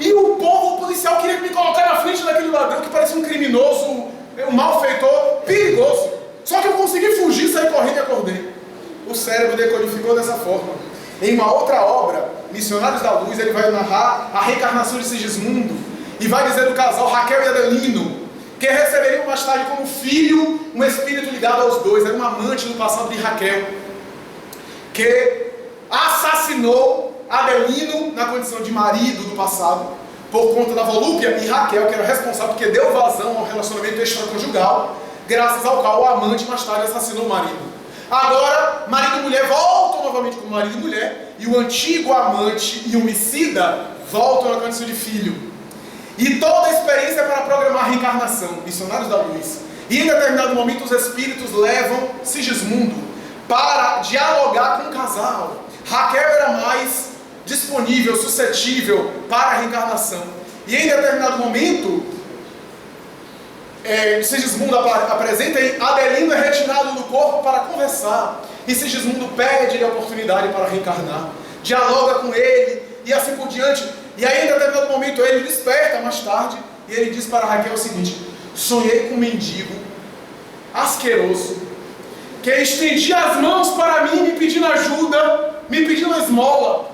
e o policial queria me colocar na frente daquele ladrão que parecia um criminoso, um malfeitor perigoso. Só que eu consegui fugir, sair correndo e acordei. O cérebro decodificou dessa forma. Em uma outra obra, Missionários da Luz, ele vai narrar a reencarnação de Sigismundo e vai dizer do casal Raquel e Adelino, que receberiam mais tarde como filho um espírito ligado aos 2. Era um amante no passado de Raquel, que assassinou Adelino na condição de marido do passado, por conta da volúpia, e Raquel, que era responsável porque deu vazão ao relacionamento extraconjugal, graças ao qual o amante mais tarde assassinou o marido. Agora, marido e mulher voltam novamente como marido e mulher, e o antigo amante e homicida voltam na condição de filho. E toda a experiência é para programar a reencarnação, Missionários da Luz. E em determinado momento os espíritos levam Sigismundo para dialogar com o casal. Raquel era mais disponível, suscetível para a reencarnação. E em determinado momento, Sigismundo apresenta e Adelino é retirado do corpo para conversar. E Sigismundo pede a oportunidade para reencarnar, dialoga com ele e assim por diante. E aí em determinado momento ele desperta mais tarde e ele diz para Raquel o seguinte: sonhei com um mendigo asqueroso que estendia as mãos para mim me pedindo ajuda, me pedindo esmola,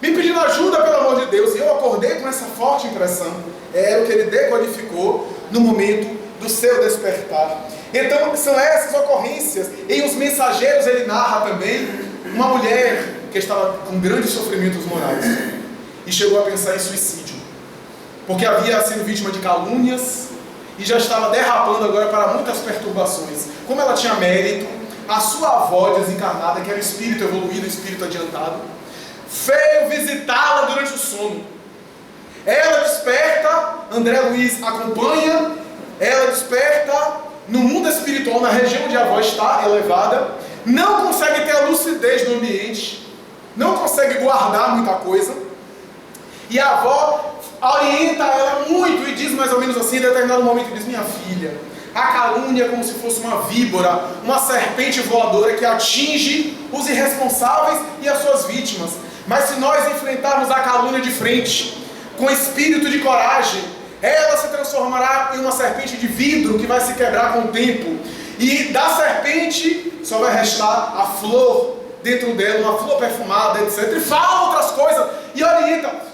me pedindo ajuda pelo amor de Deus. E eu acordei com essa forte impressão. Era o que ele decodificou no momento do seu despertar. Então são essas ocorrências. Em Os Mensageiros ele narra também uma mulher que estava com grandes sofrimentos morais e chegou a pensar em suicídio, porque havia sido vítima de calúnias e já estava derrapando agora para muitas perturbações. Como ela tinha mérito, a sua avó desencarnada, que era o espírito evoluído, o espírito adiantado, veio visitá-la durante o sono. Ela desperta, André Luiz acompanha, ela desperta no mundo espiritual, na região onde a avó está elevada, não consegue ter a lucidez do ambiente, não consegue guardar muita coisa, e a avó orienta ela muito e diz mais ou menos assim, em determinado momento, diz: minha filha, a calúnia é como se fosse uma víbora, uma serpente voadora que atinge os irresponsáveis e as suas vítimas. Mas se nós enfrentarmos a calúnia de frente, com espírito de coragem, ela se transformará em uma serpente de vidro que vai se quebrar com o tempo. E da serpente só vai restar a flor dentro dela, uma flor perfumada, etc. E fala outras coisas e orienta.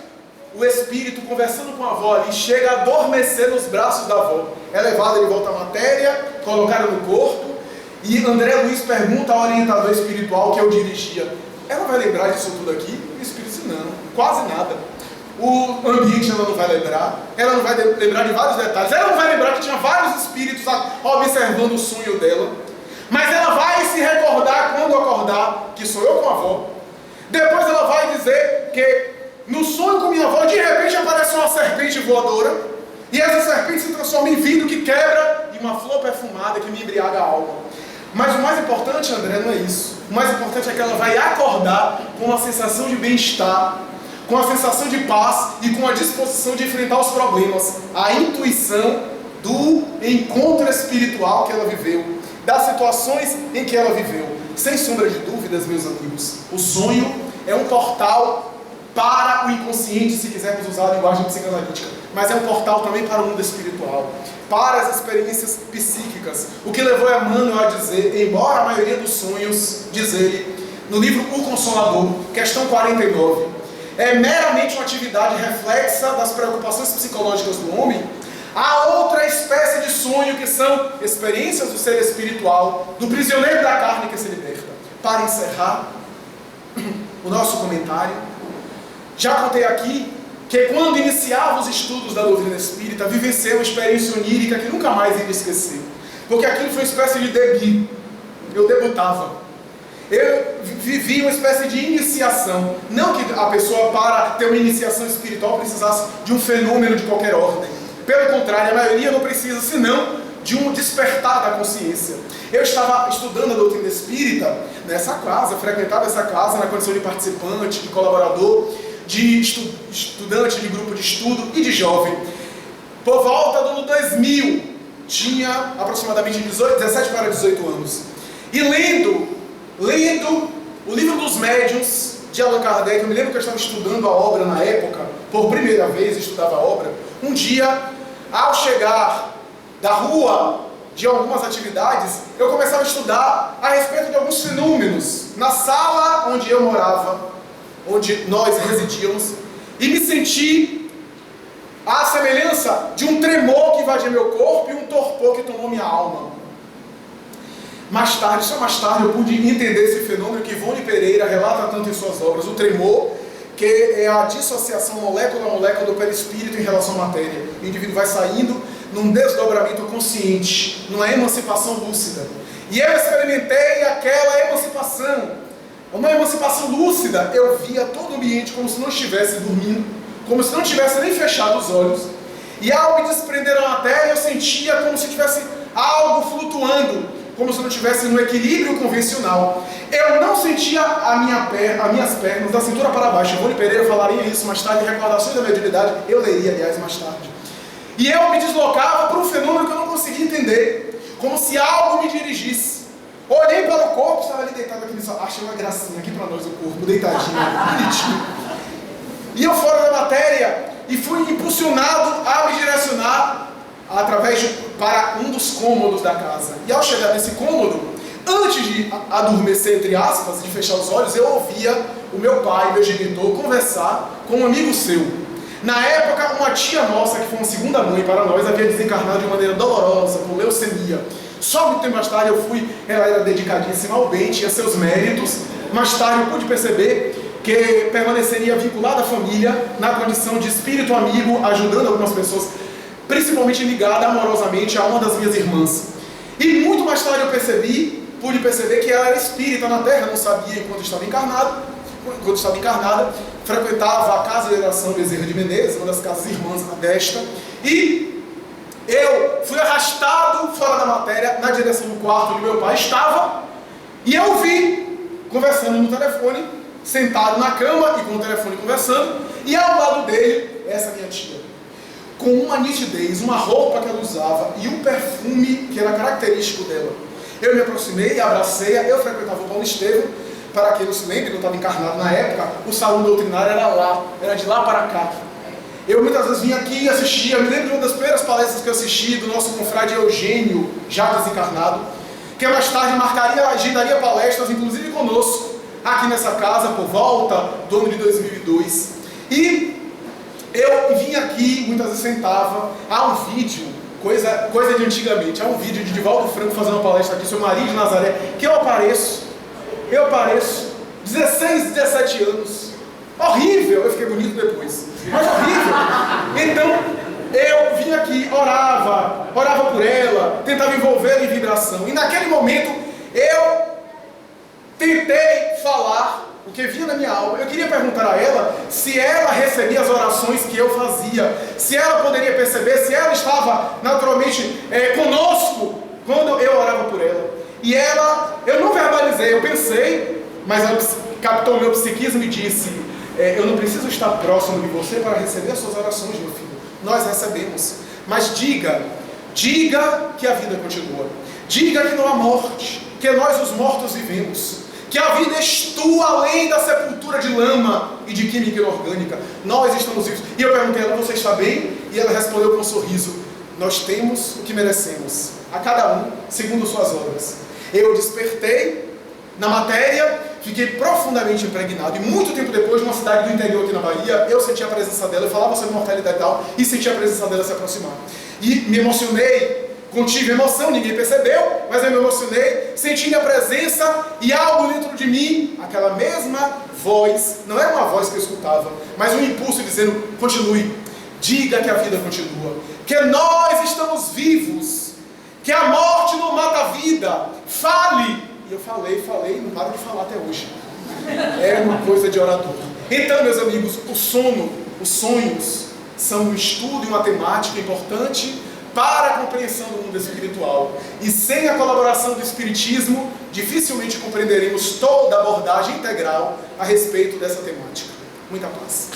O espírito, conversando com a avó ali, chega a adormecer nos braços da avó. É levado de volta à matéria, colocado no corpo, e André Luiz pergunta ao orientador espiritual que eu dirigia: ela vai lembrar disso tudo aqui? O espírito disse: não, quase nada. O ambiente ela não vai lembrar, ela não vai lembrar de vários detalhes, ela não vai lembrar que tinha vários espíritos observando o sonho dela, mas ela vai se recordar quando acordar que sou eu com a avó. Depois ela vai dizer que no sonho com minha avó, de repente aparece uma serpente voadora, e essa serpente se transforma em vidro que quebra e uma flor perfumada que me embriaga a alma. Mas o mais importante, André, não é isso. O mais importante é que ela vai acordar com uma sensação de bem-estar, com a sensação de paz e com a disposição de enfrentar os problemas. A intuição do encontro espiritual que ela viveu, das situações em que ela viveu. Sem sombra de dúvidas, meus amigos, o sonho é um portal para o inconsciente, se quisermos usar a linguagem psicanalítica, mas é um portal também para o mundo espiritual, para as experiências psíquicas. O que levou Emmanuel a dizer, embora a maioria dos sonhos, diz ele, no livro O Consolador, questão 49, é meramente uma atividade reflexa das preocupações psicológicas do homem, há outra espécie de sonho que são experiências do ser espiritual, do prisioneiro da carne que se liberta. Para encerrar o nosso comentário, já contei aqui que quando iniciava os estudos da doutrina espírita, vivenciei uma experiência onírica que nunca mais iria esquecer, porque aquilo foi uma espécie de debut. Eu debutava. Eu vivi uma espécie de iniciação. Não que a pessoa, para ter uma iniciação espiritual, precisasse de um fenômeno de qualquer ordem. Pelo contrário, a maioria não precisa, senão de um despertar da consciência. Eu estava estudando a doutrina espírita nessa casa, frequentava essa casa na condição de participante, de colaborador, de estudante de grupo de estudo e de jovem. Por volta do ano 2000, tinha aproximadamente 17 para 18 anos. E lendo o livro dos médiuns de Allan Kardec, eu me lembro que eu estava estudando a obra na época, por primeira vez estudava a obra. Um dia, ao chegar da rua de algumas atividades, eu começava a estudar a respeito de alguns fenômenos na sala onde eu morava, onde nós residíamos, e me senti à semelhança de um tremor que invadia meu corpo e um torpor que tomou minha alma. Mais tarde, só mais tarde, eu pude entender esse fenômeno que Ivone Pereira relata tanto em suas obras, o tremor, que é a dissociação molécula a molécula do perispírito em relação à matéria. O indivíduo vai saindo num desdobramento consciente, numa emancipação lúcida. E eu experimentei aquela emancipação, uma emancipação lúcida. Eu via todo o ambiente como se não estivesse dormindo, como se não tivesse nem fechado os olhos. E ao me desprender da matéria, eu sentia como se tivesse algo flutuando, como se não estivesse no equilíbrio convencional. Eu não sentia as minhas pernas da cintura para baixo. Ivone Pereira falaria isso mais tarde, em Recordações da Mediunidade, eu leria, aliás, mais tarde. E eu me deslocava para um fenômeno que eu não conseguia entender, como se algo me dirigisse. Olhei para o corpo, estava ali deitado aqui, achei uma gracinha aqui para nós o corpo, deitadinho, bonitinho. E eu fora da matéria, e fui impulsionado a me direcionar para um dos cômodos da casa. E ao chegar nesse cômodo, antes de adormecer, entre aspas, de fechar os olhos, eu ouvia o meu pai, meu genitor, conversar com um amigo seu. Na época, uma tia nossa, que foi uma segunda mãe para nós, havia desencarnado de maneira dolorosa, por leucemia. Só muito tempo mais tarde ela era dedicadíssima ao bem, tinha seus méritos. Mais tarde eu pude perceber que permaneceria vinculada à família, na condição de espírito amigo, ajudando algumas pessoas, principalmente ligada amorosamente a uma das minhas irmãs. E muito mais tarde eu pude perceber que ela era espírita na Terra, não sabia enquanto estava encarnada, frequentava a Casa de Oração Bezerra de Menezes, uma das casas irmãs desta, e eu fui arrastado fora da matéria, na direção do quarto onde meu pai estava, e eu vi, conversando no telefone, sentado na cama e com o telefone conversando, e ao lado dele, essa minha tia, com uma nitidez, uma roupa que ela usava e um perfume que era característico dela. Eu me aproximei, abracei-a. Eu frequentava o Paulo Estevam, para quem não se lembra, não estava encarnado na época, o salão doutrinário era de lá para cá. Eu muitas vezes vinha aqui e assistia. Eu me lembro de uma das primeiras palestras que eu assisti do nosso confrade Eugênio, já desencarnado, que mais tarde agendaria palestras, inclusive conosco, aqui nessa casa, por volta do ano de 2002. E eu vim aqui, muitas vezes sentava, há um vídeo, coisa de antigamente, há um vídeo de Divaldo Franco fazendo uma palestra aqui sobre Maria de Nazaré, que eu apareço, 16, 17 anos, horrível, eu fiquei bonito depois, mas horrível. Então, eu vim aqui, orava por ela, tentava envolvê-la em vibração, e naquele momento, eu tentei falar o que vinha na minha alma. Eu queria perguntar a ela se ela recebia as orações que eu fazia, se ela poderia perceber, se ela estava naturalmente conosco quando eu orava por ela. E ela, eu não verbalizei, eu pensei, mas ela captou o meu psiquismo e disse: eu não preciso estar próximo de você para receber as suas orações, meu filho. Nós recebemos, mas diga que a vida continua, diga que não há morte, que nós os mortos vivemos, que a vida estua além da sepultura de lama e de química inorgânica. Nós estamos vivos. E eu perguntei a ela: você está bem? E ela respondeu com um sorriso: nós temos o que merecemos, a cada um segundo suas obras. Eu despertei na matéria, fiquei profundamente impregnado, e muito tempo depois, numa cidade do interior aqui na Bahia, eu senti a presença dela, eu falava sobre mortalidade e tal, e senti a presença dela se aproximar. E me emocionei, contive emoção, ninguém percebeu, mas eu me emocionei, senti a presença e algo dentro de mim, aquela mesma voz, não era uma voz que eu escutava, mas um impulso dizendo: continue, diga que a vida continua, que nós estamos vivos, que a morte não mata a vida, fale. E eu falei, não paro de falar até hoje. É uma coisa de orador. Então, meus amigos, os sonhos são um estudo e uma temática importante para a compreensão do mundo espiritual. E sem a colaboração do Espiritismo, dificilmente compreenderemos toda a abordagem integral a respeito dessa temática. Muita paz.